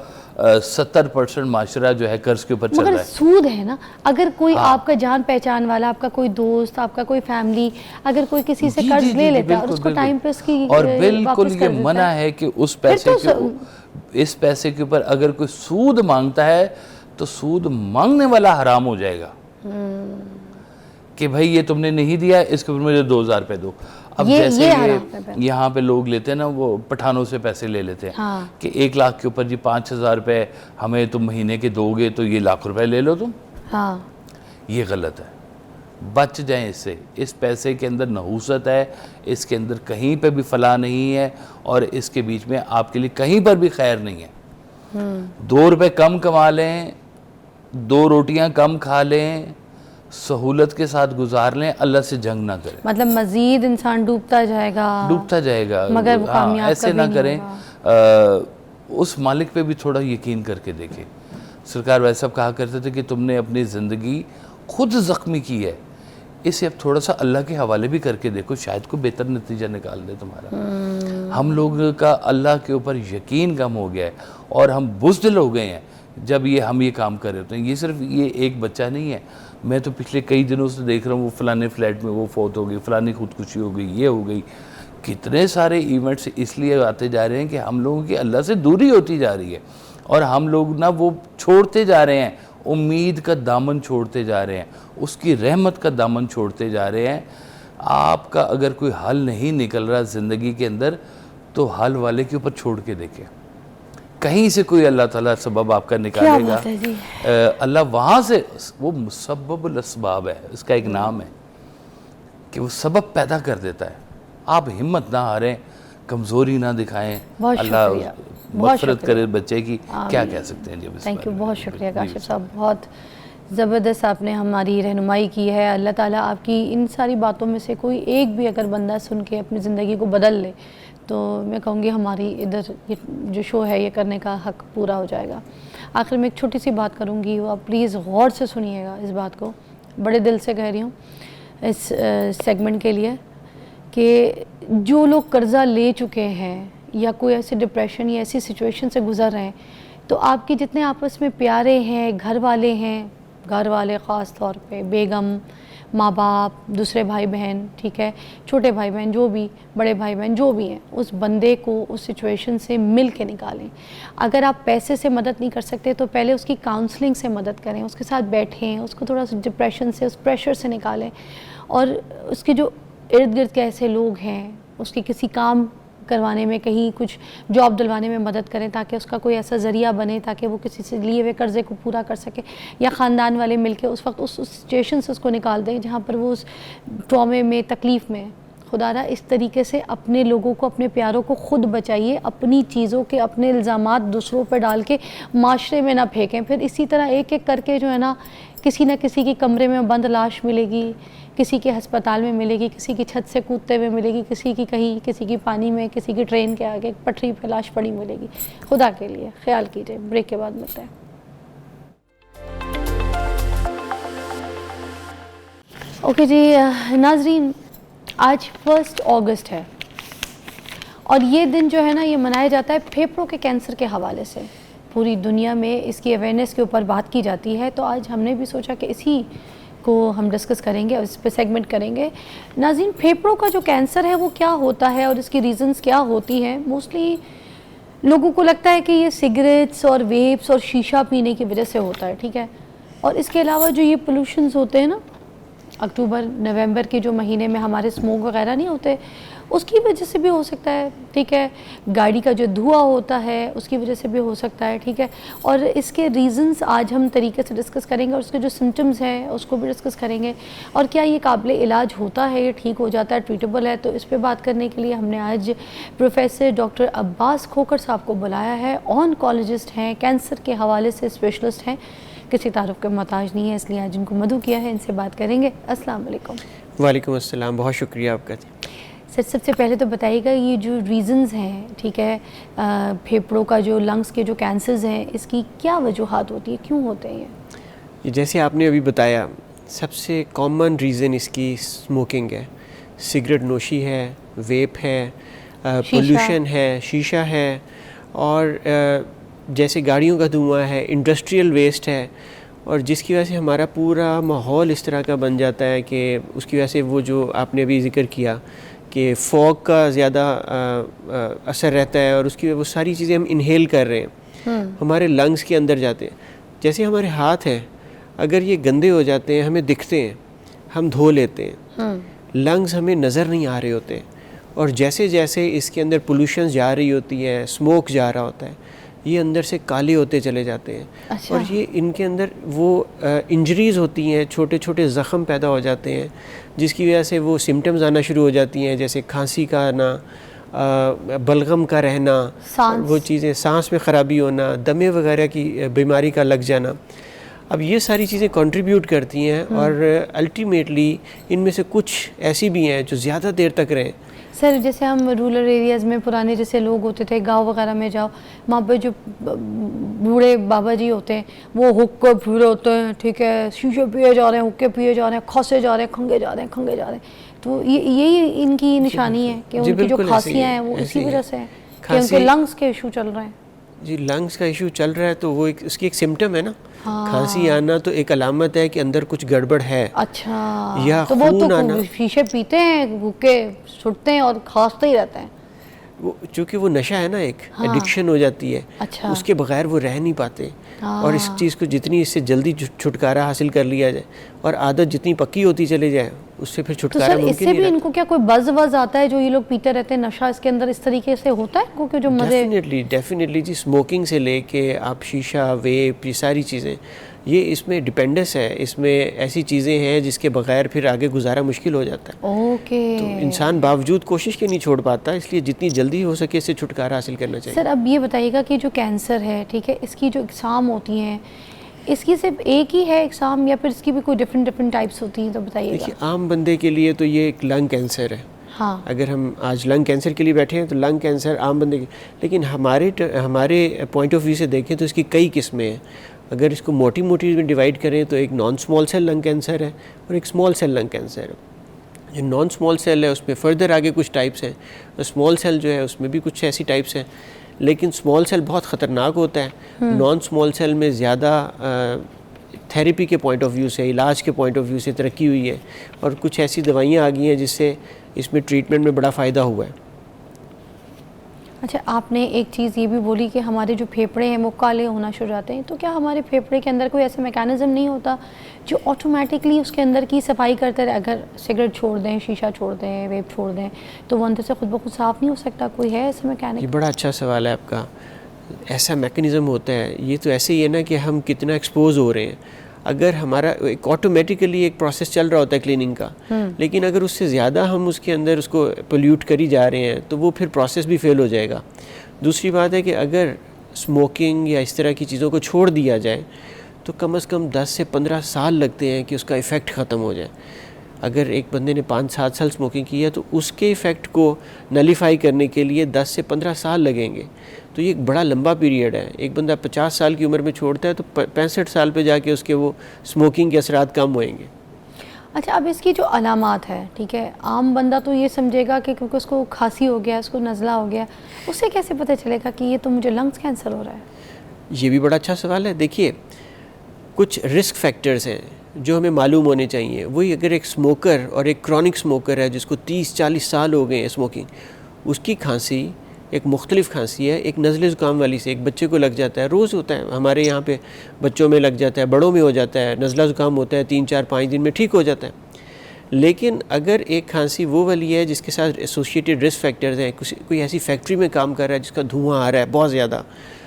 70% معاشرہ جو ہے قرض کے اوپر چل مگر رہا ہے۔ سود ہے نا، اگر کوئی آپ کا جان پہچان والا، آپ کا کوئی دوست، آپ کا کوئی فیملی اگر کوئی کسی سے قرض لے لیتا ہے اور اس کو ٹائم پہ اس کی اور بالکل واپس یہ کر دیتا منع ہے کہ اس پیسے کے اس پیسے کے اوپر اگر کوئی سود مانگتا ہے تو سود مانگنے والا حرام ہو جائے گا، کہ بھائی یہ تم نے نہیں دیا اس کے اوپر مجھے 2,000 روپے دو۔ اب جیسے یہاں پہ لوگ لیتے ہیں نا، وہ پٹھانوں سے پیسے لے لیتے ہیں کہ 1 لاکھ کے اوپر جی 5,000 روپے ہمیں تم مہینے کے دو گے تو یہ 1,00,000 روپے لے لو تم۔ یہ غلط ہے، بچ جائیں اس سے۔ اس پیسے کے اندر نحوست ہے، اس کے اندر کہیں پہ بھی فلاح نہیں ہے، اور اس کے بیچ میں آپ کے لیے کہیں پر بھی خیر نہیں ہے۔ 2 روپے کم کما لیں، 2 روٹیاں کم کھا لیں، سہولت کے ساتھ گزار لیں، اللہ سے جنگ نہ کریں۔ مطلب مزید انسان ڈوبتا جائے گا مگر وہ کامیاب ایسے نہ کریں۔ اس مالک پہ بھی تھوڑا یقین کر کے دیکھیں۔ سرکار ویسے صاحب کہا کرتے تھے کہ تم نے اپنی زندگی خود زخمی کی ہے، اسے اب تھوڑا سا اللہ کے حوالے بھی کر کے دیکھو، شاید کوئی بہتر نتیجہ نکال دے تمہارا۔ ہم لوگ کا اللہ کے اوپر یقین کم ہو گیا ہے، اور ہم بزدل ہو گئے ہیں جب ہم یہ کام کر رہے ہوتے ہیں۔ یہ صرف یہ ایک بچہ نہیں ہے، میں تو پچھلے کئی دنوں سے دیکھ رہا ہوں وہ فلانے فلیٹ میں وہ فوت ہو گئی، فلانی خودکشی ہو گئی، یہ ہو گئی۔ کتنے سارے ایونٹس اس لیے آتے جا رہے ہیں کہ ہم لوگوں کی اللہ سے دوری ہوتی جا رہی ہے، اور ہم لوگ نا وہ چھوڑتے جا رہے ہیں، امید کا دامن چھوڑتے جا رہے ہیں، اس کی رحمت کا دامن چھوڑتے جا رہے ہیں۔ آپ کا اگر کوئی حل نہیں نکل رہا زندگی کے اندر تو حل والے کے اوپر چھوڑ کے دیکھیں، کہیں سے کوئی اللہ تعالیٰ سبب آپ کا نکالے گا۔ اللہ وہاں سے، وہ مسبب الاسباب ہے، اس کا ایک نام ہے کہ وہ سبب پیدا کر دیتا ہے۔ آپ ہمت نہ ہاریں، کمزوری نہ دکھائیں، اللہ مغفرت کرے بچے کی، کیا کہہ سکتے ہیں جی۔ تھینک یو، بہت شکریہ کاشف صاحب، بہت زبردست آپ نے ہماری رہنمائی کی ہے۔ اللہ تعالیٰ آپ کی ان ساری باتوں میں سے کوئی ایک بھی اگر بندہ سن کے اپنی زندگی کو بدل لے تو میں کہوں گی ہماری ادھر جو شو ہے یہ کرنے کا حق پورا ہو جائے گا۔ آخر میں ایک چھوٹی سی بات کروں گی، وہ آپ پلیز غور سے سنیے گا اس بات کو، بڑے دل سے کہہ رہی ہوں اس سیگمنٹ کے لیے، کہ جو لوگ قرضہ لے چکے ہیں یا کوئی ایسی ڈپریشن یا ایسی سچویشن سے گزر رہے ہیں، تو آپ کے جتنے آپس میں پیارے ہیں، گھر والے خاص طور پہ بیگم، ماں باپ، دوسرے بھائی بہن، ٹھیک ہے، چھوٹے بھائی بہن جو بھی، بڑے بھائی بہن جو بھی ہیں، اس بندے کو اس سچویشن سے مل کے نکالیں۔ اگر آپ پیسے سے مدد نہیں کر سکتے تو پہلے اس کی کاؤنسلنگ سے مدد کریں، اس کے ساتھ بیٹھیں، اس کو تھوڑا سا ڈپریشن سے، اس پریشر سے نکالیں، اور اس کی جو ارد گرد کے ایسے لوگ ہیں اس کے کسی کام کروانے میں, کہیں کچھ جاب دلوانے میں مدد کریں تاکہ اس کا کوئی ایسا ذریعہ بنے تاکہ وہ کسی سے لیے ہوئے قرضے کو پورا کر سکے, یا خاندان والے مل کے اس وقت اس سچویشن سے اس کو نکال دیں جہاں پر وہ اس ٹرامے میں, تکلیف میں. خدا را اس طریقے سے اپنے لوگوں کو, اپنے پیاروں کو خود بچائیے, اپنی چیزوں کے اپنے الزامات دوسروں پر ڈال کے معاشرے میں نہ پھینکیں. پھر اسی طرح ایک ایک کر کے جو ہے نا کسی نہ کسی کی کمرے میں بند لاش ملے گی, کسی کے ہسپتال میں ملے گی, کسی کی چھت سے کودتے ہوئے ملے گی, کسی کی کہیں, کسی کی پانی میں, کسی کی ٹرین کے آگے پٹری پہ لاش پڑی ملے گی. خدا کے لیے خیال کیجیے. بریک کے بعد ملتے ہیں. اوکے جی ناظرین, آج 1 اگست ہے اور یہ دن جو ہے نا یہ منایا جاتا ہے پھیپھڑوں کے کینسر کے حوالے سے. پوری دنیا میں اس کی اویئرنیس کے اوپر بات کی جاتی ہے, تو آج ہم نے بھی سوچا کہ اسی کو ہم ڈسکس کریں گے اور اس پہ سیگمنٹ کریں گے. ناظرین, پھیپھڑوں کا جو کینسر ہے وہ کیا ہوتا ہے اور اس کی ریزنز کیا ہوتی ہیں؟ موسٹلی لوگوں کو لگتا ہے کہ یہ سگریٹس اور ویپس اور شیشہ پینے کی وجہ سے ہوتا ہے, ٹھیک ہے, اور اس کے علاوہ جو یہ پولوشنز ہوتے ہیں نا, اکتوبر نومبر کے جو مہینے میں ہمارے اسموک وغیرہ نہیں ہوتے, اس کی وجہ سے بھی ہو سکتا ہے, ٹھیک ہے. گاڑی کا جو دھواں ہوتا ہے اس کی وجہ سے بھی ہو سکتا ہے, ٹھیک ہے. اور اس کے ریزنز آج ہم طریقے سے ڈسکس کریں گے اور اس کے جو سمٹمز ہیں اس کو بھی ڈسکس کریں گے, اور کیا یہ قابل علاج ہوتا ہے, یہ ٹھیک ہو جاتا ہے, ٹریٹیبل ہے. تو اس پہ بات کرنے کے لیے ہم نے آج پروفیسر ڈاکٹر عباس کھوکھر صاحب کو بلایا ہے. آنکولوجسٹ ہیں, کینسر کے حوالے سے اسپیشلسٹ ہیں, کسی تعارف کے محتاج نہیں ہے, اس لیے آج ان کو مدعو کیا ہے, ان سے بات کریں گے. السلام علیکم. وعلیکم السلام, بہت شکریہ آپ کا. سر سب سے پہلے تو بتائیے گا یہ جو ریزنز ہیں, ٹھیک ہے, پھیپھڑوں کا جو لنگس کے جو کینسرز ہیں اس کی کیا وجوہات ہوتی ہے, کیوں ہوتے ہیں یہ؟ جیسے آپ نے ابھی بتایا, سب سے کامن ریزن اس کی اسموکنگ ہے, سگریٹ نوشی ہے, ویپ ہے, پولوشن ہے, شیشہ ہے, اور جیسے گاڑیوں کا دھواں ہے, انڈسٹریل ویسٹ ہے, اور جس کی وجہ سے ہمارا پورا ماحول اس طرح کا بن جاتا ہے کہ اس کی وجہ سے وہ جو آپ نے ابھی ذکر کیا کہ فوگ کا زیادہ اثر رہتا ہے, اور اس کی وہ ساری چیزیں ہم انہیل کر رہے ہیں, ہمارے لنگس کے اندر جاتے ہیں. جیسے ہمارے ہاتھ ہیں, اگر یہ گندے ہو جاتے ہیں, ہمیں دکھتے ہیں, ہم دھو لیتے ہیں, لنگس ہمیں نظر نہیں آ رہے ہوتے, اور جیسے جیسے اس کے اندر پولوشن جا رہی ہوتی ہے, اسموک جا رہا ہوتا ہے, یہ اندر سے کالے ہوتے چلے جاتے ہیں. اور یہ ان کے اندر وہ انجریز ہوتی ہیں, چھوٹے چھوٹے زخم پیدا ہو جاتے ہیں, جس کی وجہ سے وہ سمٹمز آنا شروع ہو جاتی ہیں, جیسے کھانسی کا آنا, بلغم کا رہنا, وہ چیزیں, سانس میں خرابی ہونا, دمے وغیرہ کی بیماری کا لگ جانا. اب یہ ساری چیزیں کنٹریبیوٹ کرتی ہیں, اور الٹیمیٹلی ان میں سے کچھ ایسی بھی ہیں جو زیادہ دیر تک رہیں. سر جیسے ہم رورل ایریاز میں پرانے جیسے لوگ ہوتے تھے, گاؤں وغیرہ میں جاؤ, وہاں پہ جو بوڑھے بابا جی ہوتے ہیں وہ حکے پھیرے ہوتے ہیں, ٹھیک ہے, شیشے پیے جا رہے ہیں, حکے پیے جا رہے ہیں, کھانسے جا رہے ہیں, کھنگے جا رہے ہیں, کھنگے جا رہے ہیں. تو یہی ان کی نشانی ہے کہ ان کی جو کھانسیاں ہیں وہ اسی وجہ سے ہیں کہ ان کے لنگس کے ایشو چل رہے ہیں. جی, لنگس کا ایشو چل رہا ہے تو وہ اس کی ایک سمٹم ہے نا, کھانسی آنا تو ایک علامت ہے کہ اندر کچھ گڑبڑ ہے. اچھا, یا تو وہ خون آنا, تو شیشے پیتے ہیں, حکے سٹتے ہیں اور کھانستے ہی رہتے ہیں. وہ چونکہ وہ نشہ ہے نا, ایک ایڈکشن ہو جاتی ہے, اس کے بغیر وہ رہ نہیں پاتے. اور اس چیز کو جتنی اس سے جلدی چھٹکارا حاصل کر لیا جائے اور عادت جتنی پکی ہوتی چلے جائے, اس سے پھر چھٹکارا ممکن نہیں. اس سے بھی ان کو کیا کوئی بز آتا ہے جو یہ لوگ پیتے رہتے ہیں, نشہ اس کے اندر اس طریقے سے ہوتا ہے کیونکہ جو مزے. ڈیفینیٹلی جی, اسموکنگ سے لے کے آپ شیشہ, ویپ, یہ ساری چیزیں, یہ اس میں ڈیپینڈنس ہے, اس میں ایسی چیزیں ہیں جس کے بغیر پھر آگے گزارا مشکل ہو جاتا ہے. اوکے, تو انسان باوجود کوشش کے نہیں چھوڑ پاتا, اس لیے جتنی جلدی ہو سکے اس سے چھٹکارا حاصل کرنا چاہیے. سر اب یہ بتائیے گا کہ جو کینسر ہے, ٹھیک ہے, اس کی جو اقسام ہوتی ہیں, اس کی صرف ایک ہی ہے اقسام یا پھر اس کی بھی کوئی ڈفرینٹ ٹائپس ہوتی ہیں, تو بتائیے گا. دیکھیے, عام بندے کے لیے تو یہ ایک لنگ کینسر ہے. ہاں, اگر ہم آج لنگ کینسر کے لیے بیٹھے ہیں تو لنگ کینسر عام بندے کی, لیکن ہمارے پوائنٹ آف ویو سے دیکھیں تو اس کی کئی قسمیں ہیں. اگر اس کو موٹی میں ڈیوائڈ کریں تو ایک non small cell lung cancer ہے اور ایک اسمال سیل لنگ کینسر ہے. جو نان اسمال سیل ہے اس میں فردر آگے کچھ ٹائپس ہیں, اسمال سیل جو ہے اس میں بھی کچھ ایسی ٹائپس ہیں, لیکن اسمال سیل بہت خطرناک ہوتا ہے. نان اسمال سیل میں زیادہ تھیریپی کے پوائنٹ آف ویو سے, علاج کے پوائنٹ آف ویو سے ترقی ہوئی ہے, اور کچھ ایسی دوائیاں آ گئی ہیں جس سے اس میں ٹریٹمنٹ میں بڑا فائدہ ہوا ہے. اچھا آپ نے ایک چیز یہ بھی بولی کہ ہمارے جو پھیپھڑے ہیں وہ کالے ہونا شروع ہو جاتے ہیں، تو کیا ہمارے پھیپھڑے کے اندر کوئی ایسا میکانزم نہیں ہوتا جو آٹومیٹکلی اس کے اندر کی صفائی کرتے رہے؟ اگر سگریٹ چھوڑ دیں، شیشہ چھوڑ دیں، ویپ چھوڑ دیں تو وہ اندر سے خود بخود صاف نہیں ہو سکتا؟ کوئی ہے ایسا میکینک؟ یہ بڑا اچھا سوال ہے آپ کا. ایسا میکنزم ہوتا ہے، یہ تو ایسے ہی ہے نا کہ ہم کتنا ایکسپوز ہو رہے ہیں. اگر ہمارا ایک آٹومیٹیکلی ایک پروسیس چل رہا ہوتا ہے کلیننگ کا، لیکن اگر اس سے زیادہ ہم اس کے اندر اس کو پولیوٹ کری جا رہے ہیں تو وہ پھر پروسیس بھی فیل ہو جائے گا. دوسری بات ہے کہ اگر اسموکنگ یا اس طرح کی چیزوں کو چھوڑ دیا جائے تو کم از کم 10 سے 15 سال لگتے ہیں کہ اس کا ایفیکٹ ختم ہو جائے. اگر ایک بندے نے 5-7 سال اسموکنگ کی ہے تو اس کے ایفیکٹ کو نلیفائی کرنے کے لیے 10 سے 15 سال لگیں گے. تو یہ ایک بڑا لمبا پیریڈ ہے. ایک بندہ 50 سال کی عمر میں چھوڑتا ہے تو 65 سال پہ جا کے اس کے وہ اسموکنگ کے اثرات کم ہوئیں گے. اچھا اب اس کی جو علامات ہے، ٹھیک ہے، عام بندہ تو یہ سمجھے گا کہ کیونکہ اس کو کھانسی ہو گیا، اس کو نزلہ ہو گیا، اس سے کیسے پتہ چلے گا کہ یہ تو مجھے لنگس کینسر ہو رہا ہے؟ یہ بھی بڑا اچھا سوال ہے. دیکھیے کچھ رسک فیکٹرز ہیں جو ہمیں معلوم ہونے چاہیے. وہی اگر ایک اسموکر اور ایک کرونک اسموکر ہے جس کو 30-40 سال ہو گئے ہیں اسموکنگ، اس کی کھانسی ایک مختلف کھانسی ہے. ایک نزلے زکام والی سے ایک بچے کو لگ جاتا ہے، روز ہوتا ہے ہمارے یہاں پہ، بچوں میں لگ جاتا ہے، بڑوں میں ہو جاتا ہے. نزلہ زکام ہوتا ہے 3-4-5 دن میں ٹھیک ہو جاتا ہے. لیکن اگر ایک کھانسی وہ والی ہے جس کے ساتھ ایسوسیٹیڈ رسک فیکٹرز ہیں، کوئی ایسی فیکٹری میں کام کر رہا ہے جس کا دھواں آ رہا ہے بہت زیادہ،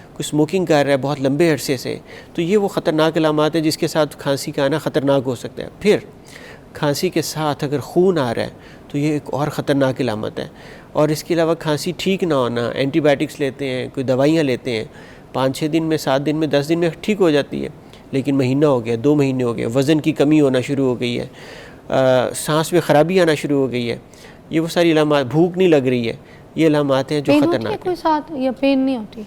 کوئی اسموکنگ کر رہا ہے بہت لمبے عرصے سے، تو یہ وہ خطرناک علامات ہیں جس کے ساتھ کھانسی کا آنا خطرناک ہو سکتا ہے. پھر کھانسی کے ساتھ اگر خون آ رہا ہے تو یہ ایک اور خطرناک علامت ہے. اور اس کے علاوہ کھانسی ٹھیک نہ ہونا، اینٹی بائیوٹکس لیتے ہیں، کوئی دوائیاں لیتے ہیں، 5-6 دن میں، 7 دن میں، 10 دن میں ٹھیک ہو جاتی ہے، لیکن مہینہ ہو گیا، 2 مہینے ہو گئے، وزن کی کمی ہونا شروع ہو گئی ہے، سانس میں خرابی آنا شروع ہو گئی ہے، یہ وہ ساری علامات، بھوک نہیں لگ رہی ہے، یہ علامات ہیں جو پین خطرناک ہوتی ہے ہیں. کوئی ساتھ یا پین نہیں ہوتی؟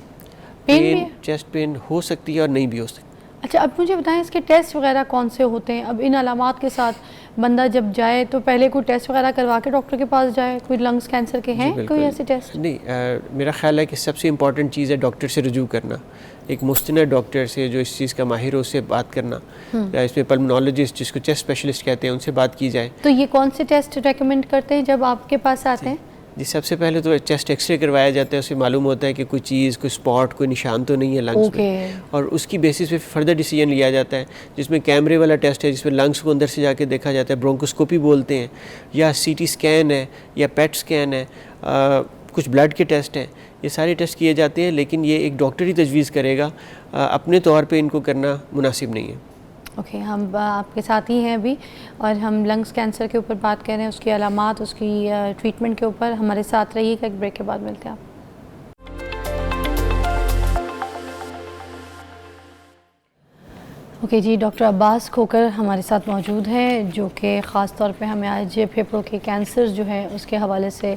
پین بھی ہے؟ چیسٹ پین ہو سکتی ہے اور نہیں بھی ہو سکتی. اچھا اب مجھے بتائیں اس کے ٹیسٹ وغیرہ کون سے ہوتے ہیں؟ اب ان علامات کے ساتھ بندہ جب جائے تو پہلے کوئی ٹیسٹ وغیرہ کروا کے ڈاکٹر کے پاس جائے؟ کوئی لنگس کینسر کے ہیں کوئی ایسے ٹیسٹ؟ نہیں، میرا خیال ہے کہ سب سے امپورٹنٹ چیز ہے ڈاکٹر سے رجوع کرنا، ایک مستند ڈاکٹر سے جو اس چیز کا ماہر ہو اس سے بات کرنا. اس میں پلمونالوجسٹ جس کو چیسٹ اسپیشلسٹ کہتے ہیں ان سے بات کی جائے. تو یہ کون سے ٹیسٹ ریکمینڈ کرتے ہیں جب آپ کے پاس آتے ہیں؟ جی سب سے پہلے تو چیسٹ ایکس رے کروایا جاتا ہے، اس سے معلوم ہوتا ہے کہ کوئی چیز، کوئی اسپاٹ، کوئی نشان تو نہیں ہے لنگس میں، اور اس کی بیسس پہ فردر ڈیسیجن لیا جاتا ہے، جس میں کیمرے والا ٹیسٹ ہے جس میں لنگس کو اندر سے جا کے دیکھا جاتا ہے، برونکوسکوپی بولتے ہیں، یا سی ٹی اسکین ہے، یا پیٹ اسکین ہے، کچھ بلڈ کے ٹیسٹ ہیں. یہ سارے ٹیسٹ کیے جاتے ہیں، لیکن یہ ایک ڈاکٹر ہی تجویز کرے گا، اپنے طور پہ ان کو کرنا مناسب نہیں ہے. اوکے ہم آپ کے ساتھ ہی ہیں ابھی، اور ہم لنگس کینسر کے اوپر بات کر رہے ہیں، اس کی علامات، اس کی ٹریٹمنٹ کے اوپر. ہمارے ساتھ رہیے گا، ایک بریک کے بعد ملتے ہیں آپ. اوکے جی، ڈاکٹر عباس کھوکر ہمارے ساتھ موجود ہیں جو کہ خاص طور پہ ہمیں آج پھیپھڑوں کے کینسر جو ہے اس کے حوالے سے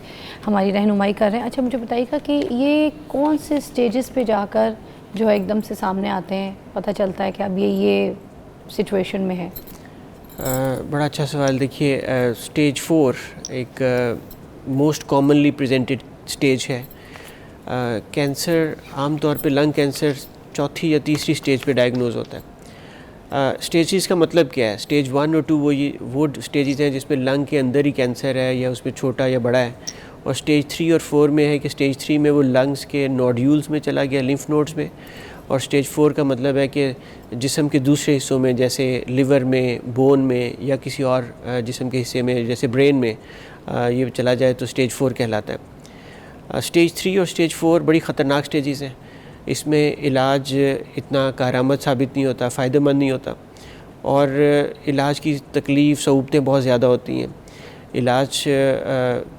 ہماری رہنمائی کر رہے ہیں. اچھا مجھے بتائیے گا کہ یہ کون سے سٹیجز پہ جا کر جو ہے ایک دم سے سامنے آتے ہیں، پتہ چلتا ہے کہ اب یہ سچویشن میں ہے؟ بڑا اچھا سوال. دیکھیے اسٹیج 4 ایک موسٹ کامنلی پریزنٹڈ اسٹیج ہے. کینسر عام طور پہ لنگ کینسر چوتھی یا تیسری اسٹیج پہ ڈائگنوز ہوتا ہے. اسٹیجز کا مطلب کیا ہے؟ اسٹیج 1 اور 2 وہ اسٹیجز ہیں جس میں لنگ کے اندر ہی کینسر ہے یا اس میں چھوٹا یا بڑا ہے، اور اسٹیج 3 اور 4 میں ہے کہ اسٹیج 3 میں وہ لنگس کے نوڈیولز میں چلا گیا، لمف نوڈز میں، اور اسٹیج 4 کا مطلب ہے کہ جسم کے دوسرے حصوں میں جیسے لیور میں، بون میں، یا کسی اور جسم کے حصے میں جیسے برین میں یہ چلا جائے تو اسٹیج 4 کہلاتا ہے. اسٹیج 3 اور اسٹیج 4 بڑی خطرناک اسٹیجز ہیں. اس میں علاج اتنا کارآمد ثابت نہیں ہوتا، فائدہ مند نہیں ہوتا، اور علاج کی تکلیف، صعوبتیں بہت زیادہ ہوتی ہیں. علاج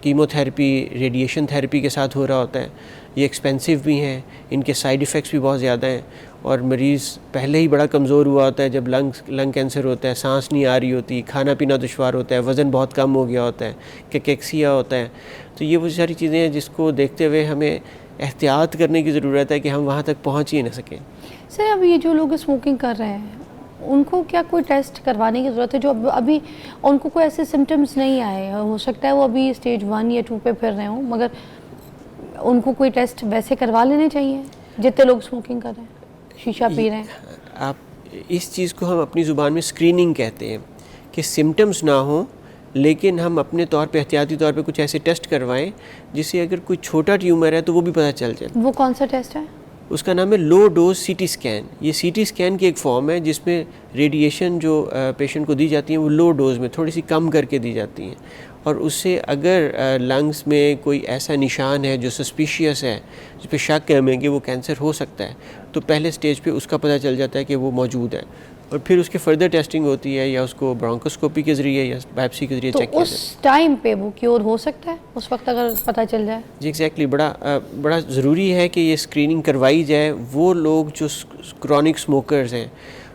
کیمو تھیراپی، ریڈیشن تھیراپی کے ساتھ ہو رہا ہوتا ہے. یہ ایکسپینسو بھی ہیں، ان کے سائیڈ ایفیکٹس بھی بہت زیادہ ہیں، اور مریض پہلے ہی بڑا کمزور ہوا ہوتا ہے جب لنگ کینسر ہوتا ہے، سانس نہیں آ رہی ہوتی، کھانا پینا دشوار ہوتا ہے، وزن بہت کم ہو گیا ہوتا ہے، کیکیکسیا ہوتا ہے. تو یہ وہ ساری چیزیں ہیں جس کو دیکھتے ہوئے ہمیں احتیاط کرنے کی ضرورت ہے کہ ہم وہاں تک پہنچ ہی نہ سکیں. سر اب یہ جو لوگ اسموکنگ کر رہے ہیں ان کو کیا کوئی ٹیسٹ کروانے کی ضرورت ہے جو ابھی ان کو کوئی ایسے سمٹمز نہیں آئے؟ ہو سکتا ہے وہ ابھی اسٹیج 1 یا 2 پہ پھر رہے ہوں، مگر ان کو کوئی ٹیسٹ ویسے کروا لینے چاہیے جتنے لوگ اسموکنگ کر رہے ہیں، شیشہ پی رہے ہیں؟ آپ اس چیز کو ہم اپنی زبان میں اسکریننگ کہتے ہیں، کہ سمٹمز نہ ہوں لیکن ہم اپنے طور پہ احتیاطی طور پہ کچھ ایسے ٹیسٹ کروائیں جس سے اگر کوئی چھوٹا ٹیومر ہے تو وہ بھی پتہ چل جائے. وہ کون سا ٹیسٹ ہے؟ اس کا نام ہے لو ڈوز سی ٹی اسکین. یہ سی ٹی اسکین کی ایک فارم ہے جس میں ریڈیشن جو پیشنٹ کو دی جاتی ہیں وہ لو ڈوز میں تھوڑی سی کم کر کے دی جاتی ہیں, اور اس سے اگر لنگس میں کوئی ایسا نشان ہے جو سسپیشیس ہے, جس پہ شک ہے ہمیں کہ وہ کینسر ہو سکتا ہے, تو پہلے سٹیج پہ اس کا پتہ چل جاتا ہے کہ وہ موجود ہے, اور پھر اس کی فردر ٹیسٹنگ ہوتی ہے, یا اس کو برونکوسکوپی کے ذریعے یا بائپسی کے ذریعے چیک کیا جاتا ہے. اس ٹائم پہ وہ کیور ہو سکتا ہے اس وقت اگر پتہ چل جائے؟ جی ایگزیکٹلی, بڑا ضروری ہے کہ یہ اسکریننگ کروائی جائے. وہ لوگ جو کرونک سموکرز ہیں,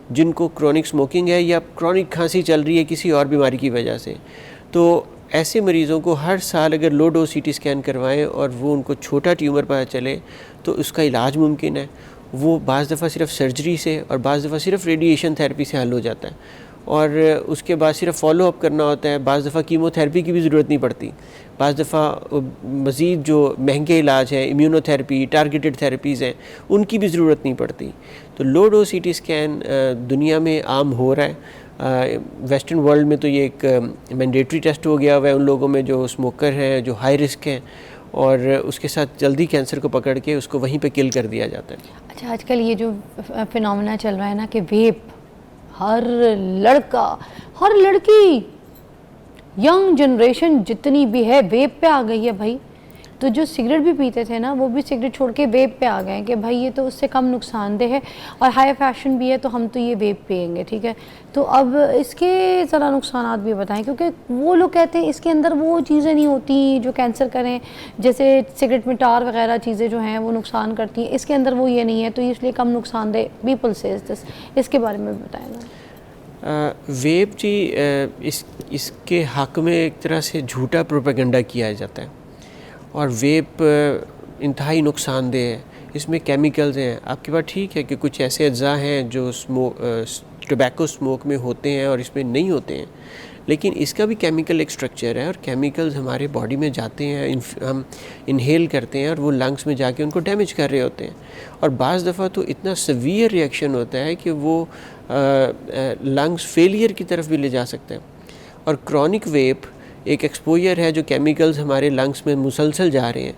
جن کو کرونک سموکنگ ہے یا کرونک کھانسی چل رہی ہے کسی اور بیماری کی وجہ سے, تو ایسے مریضوں کو ہر سال اگر لو ڈوز سی ٹی اسکین کروائیں اور وہ ان کو چھوٹا ٹیومر پتہ چلے تو اس کا علاج ممکن ہے. وہ بعض دفعہ صرف سرجری سے اور بعض دفعہ صرف ریڈیشن تھیراپی سے حل ہو جاتا ہے, اور اس کے بعد صرف فالو اپ کرنا ہوتا ہے. بعض دفعہ کیمو تھیراپی کی بھی ضرورت نہیں پڑتی. بعض دفعہ مزید جو مہنگے علاج ہیں, امیونو تھیراپی, ٹارگیٹڈ تھیراپیز ہیں, ان کی بھی ضرورت نہیں پڑتی. تو لو ڈوز سی ٹی اسکین دنیا میں عام ہو رہا ہے. ویسٹرن ورلڈ میں تو یہ ایک مینڈیٹری ٹیسٹ ہو گیا ہوا ہے ان لوگوں میں جو اسموکر ہیں, جو ہائی رسک ہیں, اور اس کے ساتھ جلدی کینسر کو پکڑ کے اس کو وہیں پہ کل کر دیا جاتا ہے. اچھا, آج کل یہ جو فینومینا چل رہا ہے نا کہ ویپ, ہر لڑکا ہر لڑکی ینگ جنریشن جتنی بھی ہے ویپ پہ آ گئی ہے بھائی. تو جو سگریٹ بھی پیتے تھے نا وہ بھی سگریٹ چھوڑ کے ویپ پہ آ گئے ہیں کہ بھائی یہ تو اس سے کم نقصان دہ ہے اور ہائی فیشن بھی ہے تو ہم تو یہ ویپ پئیں گے. ٹھیک ہے, تو اب اس کے ذرا نقصانات بھی بتائیں, کیونکہ وہ لوگ کہتے ہیں اس کے اندر وہ چیزیں نہیں ہوتی جو کینسر کریں, جیسے سگریٹ میں ٹار وغیرہ چیزیں جو ہیں وہ نقصان کرتی ہیں, اس کے اندر وہ یہ نہیں ہے تو اس لیے کم نقصان دہ. پیپل سیز دس, اس کے بارے میں بتائیں نا. ویپ جی اس کے حق میں ایک طرح سے جھوٹا پروپیگنڈا کیا جاتا ہے, اور ویپ انتہائی نقصان دہ ہے. اس میں کیمیکلز ہیں. آپ کی بات ٹھیک ہے کہ کچھ ایسے اجزاء ہیں جو ٹوبیکو اسموک میں ہوتے ہیں اور اس میں نہیں ہوتے ہیں, لیکن اس کا بھی کیمیکل ایک اسٹرکچر ہے, اور کیمیکلز ہمارے باڈی میں جاتے ہیں, ہم انہیل کرتے ہیں اور وہ لنگس میں جا کے ان کو ڈیمیج کر رہے ہوتے ہیں. اور بعض دفعہ تو اتنا سیویئر ریئیکشن ہوتا ہے کہ وہ لنگس فیلئر کی طرف بھی لے جا سکتا ہے. اور کرونک ویپ ایک ایکسپوجر ہے جو کیمیکلز ہمارے لنگس میں مسلسل جا رہے ہیں,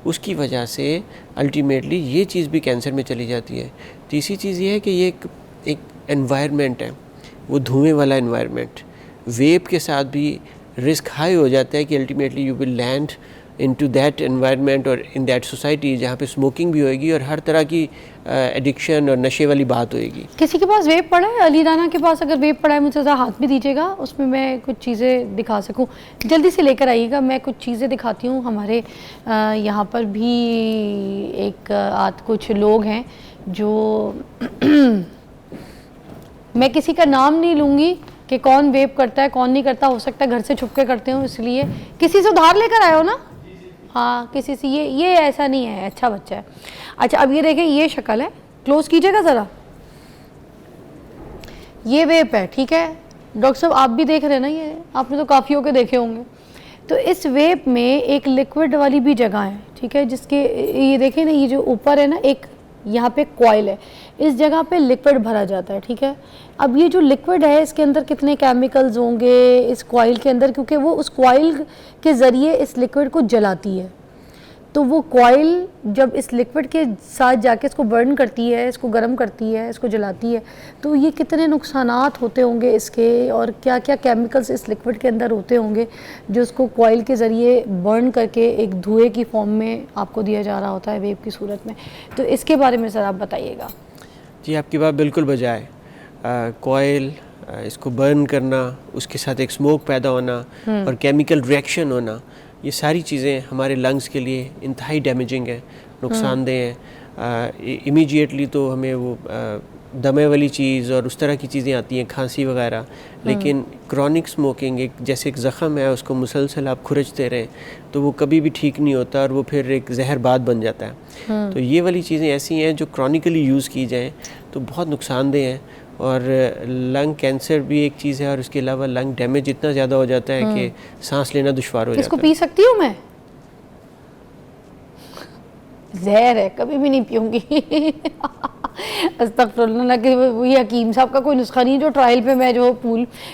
اس کی وجہ سے الٹیمیٹلی یہ چیز بھی کینسر میں چلی جاتی ہے. تیسری چیز یہ ہے کہ یہ ایک انوائرمنٹ ہے, وہ دھوئیں والا انوائرمنٹ. ویپ کے ساتھ بھی رسک ہائی ہو جاتا ہے کہ ultimately you will land into that environment اور ان دیٹ سوسائٹی جہاں پہ اسموکنگ بھی ہوئے گی اور ہر طرح کی ایڈکشن اور نشے والی بات ہوئے گی. کسی کے پاس ویپ پڑا ہے؟ علی رانا کے پاس اگر ویپ پڑا ہے مجھے ذرا ہاتھ بھی دیجیے گا, اس میں میں کچھ چیزیں دکھا سکوں. جلدی سے لے کر آئیے گا, میں کچھ چیزیں دکھاتی ہوں. ہمارے یہاں پر بھی ایک کچھ لوگ ہیں جو میں کسی کا نام نہیں لوں گی کہ کون ویپ کرتا ہے کون نہیں کرتا, ہو سکتا ہے گھر سے چھپ کے کرتے ہوں, اس لیے کسی سے ادھار لے کر آئے ہو نا؟ ہاں کسی سے. یہ ایسا نہیں ہے, اچھا بچہ ہے. اچھا اب یہ دیکھیں, یہ شکل ہے, کلوز کیجیے گا ذرا. یہ ویپ ہے, ٹھیک ہے ڈاکٹر صاحب, آپ بھی دیکھ رہے ہیں نا, یہ آپ نے تو کافیوں کے دیکھے ہوں گے. تو اس ویپ میں ایک لیکوڈ والی بھی جگہ ہے, ٹھیک ہے, جس کے یہ دیکھیں نا, یہ جو اوپر ہے نا ایک یہاں پہ کوائل ہے, اس جگہ پہ لیکوڈ بھرا جاتا ہے, ٹھیک ہے. اب یہ جو لیکوڈ ہے اس کے اندر کتنے کیمیکلز ہوں گے اس کوائل کے اندر, کیونکہ وہ اس کوائل کے ذریعے اس لیکوڈ کو جلاتی ہے. تو وہ کوائل جب اس لیکوڈ کے ساتھ جا کے اس کو برن کرتی ہے, اس کو گرم کرتی ہے, اس کو جلاتی ہے, تو یہ کتنے نقصانات ہوتے ہوں گے اس کے, اور کیا کیا کیمیکلز اس لیکوڈ کے اندر ہوتے ہوں گے جو اس کو کوائل کے ذریعے برن کر کے ایک دھوئے کی فارم میں آپ کو دیا جا رہا ہوتا ہے ویپ کی صورت میں. تو اس کے بارے میں ذرا آپ بتائیے گا. جی آپ کی بات بالکل بجائے. کوائل, اس کو برن کرنا, اس کے ساتھ ایک اسموک پیدا ہونا اور کیمیکل ریئیکشن ہونا, یہ ساری چیزیں ہمارے لنگس کے لیے انتہائی ڈیمیجنگ ہیں, نقصان دہ ہیں. امیجیٹلی تو ہمیں وہ دمے والی چیز اور اس طرح کی چیزیں آتی ہیں, کھانسی وغیرہ, لیکن کرونک اسموکنگ ایک جیسے ایک زخم ہے, اس کو مسلسل آپ کھرچتے رہیں تو وہ کبھی بھی ٹھیک نہیں ہوتا اور وہ پھر ایک زہر باد بن جاتا ہے. تو یہ والی چیزیں ایسی ہیں جو کرونیکلی یوز کی جائیں تو بہت نقصان دہ ہیں, اور لنگ کینسر بھی ایک چیز ہے, اور اس کے علاوہ لنگ ڈیمیج اتنا زیادہ ہو جاتا ہے کہ سانس لینا دشوار ہو جاتا ہے. اس کو پی سکتی ہوں میں؟ زہر ہے, کبھی بھی نہیں پیوں گی. استغفراللہ، نہ کہ وہی حکیم صاحب کا کوئی نسخہ نہیں جو ٹرائل پہ میں جو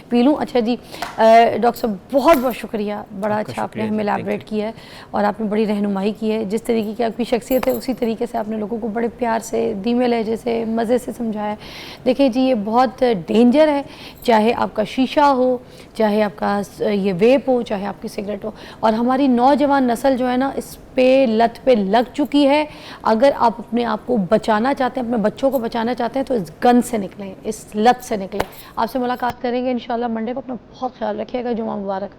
پی لوں. اچھا جی ڈاکٹر صاحب بہت بہت شکریہ، بڑا اچھا آپ نے ہمیں ایلیبریٹ کیا ہے اور آپ نے بڑی رہنمائی کی ہے. جس طریقے کی آپ کی شخصیت ہے اسی طریقے سے آپ نے لوگوں کو بڑے پیار سے، دھیمے لہجے سے، مزے سے سمجھایا ہے. دیکھیں جی یہ بہت ڈینجر ہے، چاہے آپ کا شیشہ ہو، چاہے آپ کا یہ ویپ ہو، چاہے آپ کی سگریٹ ہو. اور ہماری نوجوان نسل جو ہے نا اس پہ لت پہ لگ چکی ہے. اگر آپ اپنے آپ کو بچانا چاہتے ہیں، اپنے بچوں کو بچانا چاہتے ہیں تو اس گن سے نکلیں، اس لت سے نکلیں. آپ سے ملاقات کریں گے انشاءاللہ منڈے کو. اپنا بہت خیال رکھیے گا. جمعہ مبارک.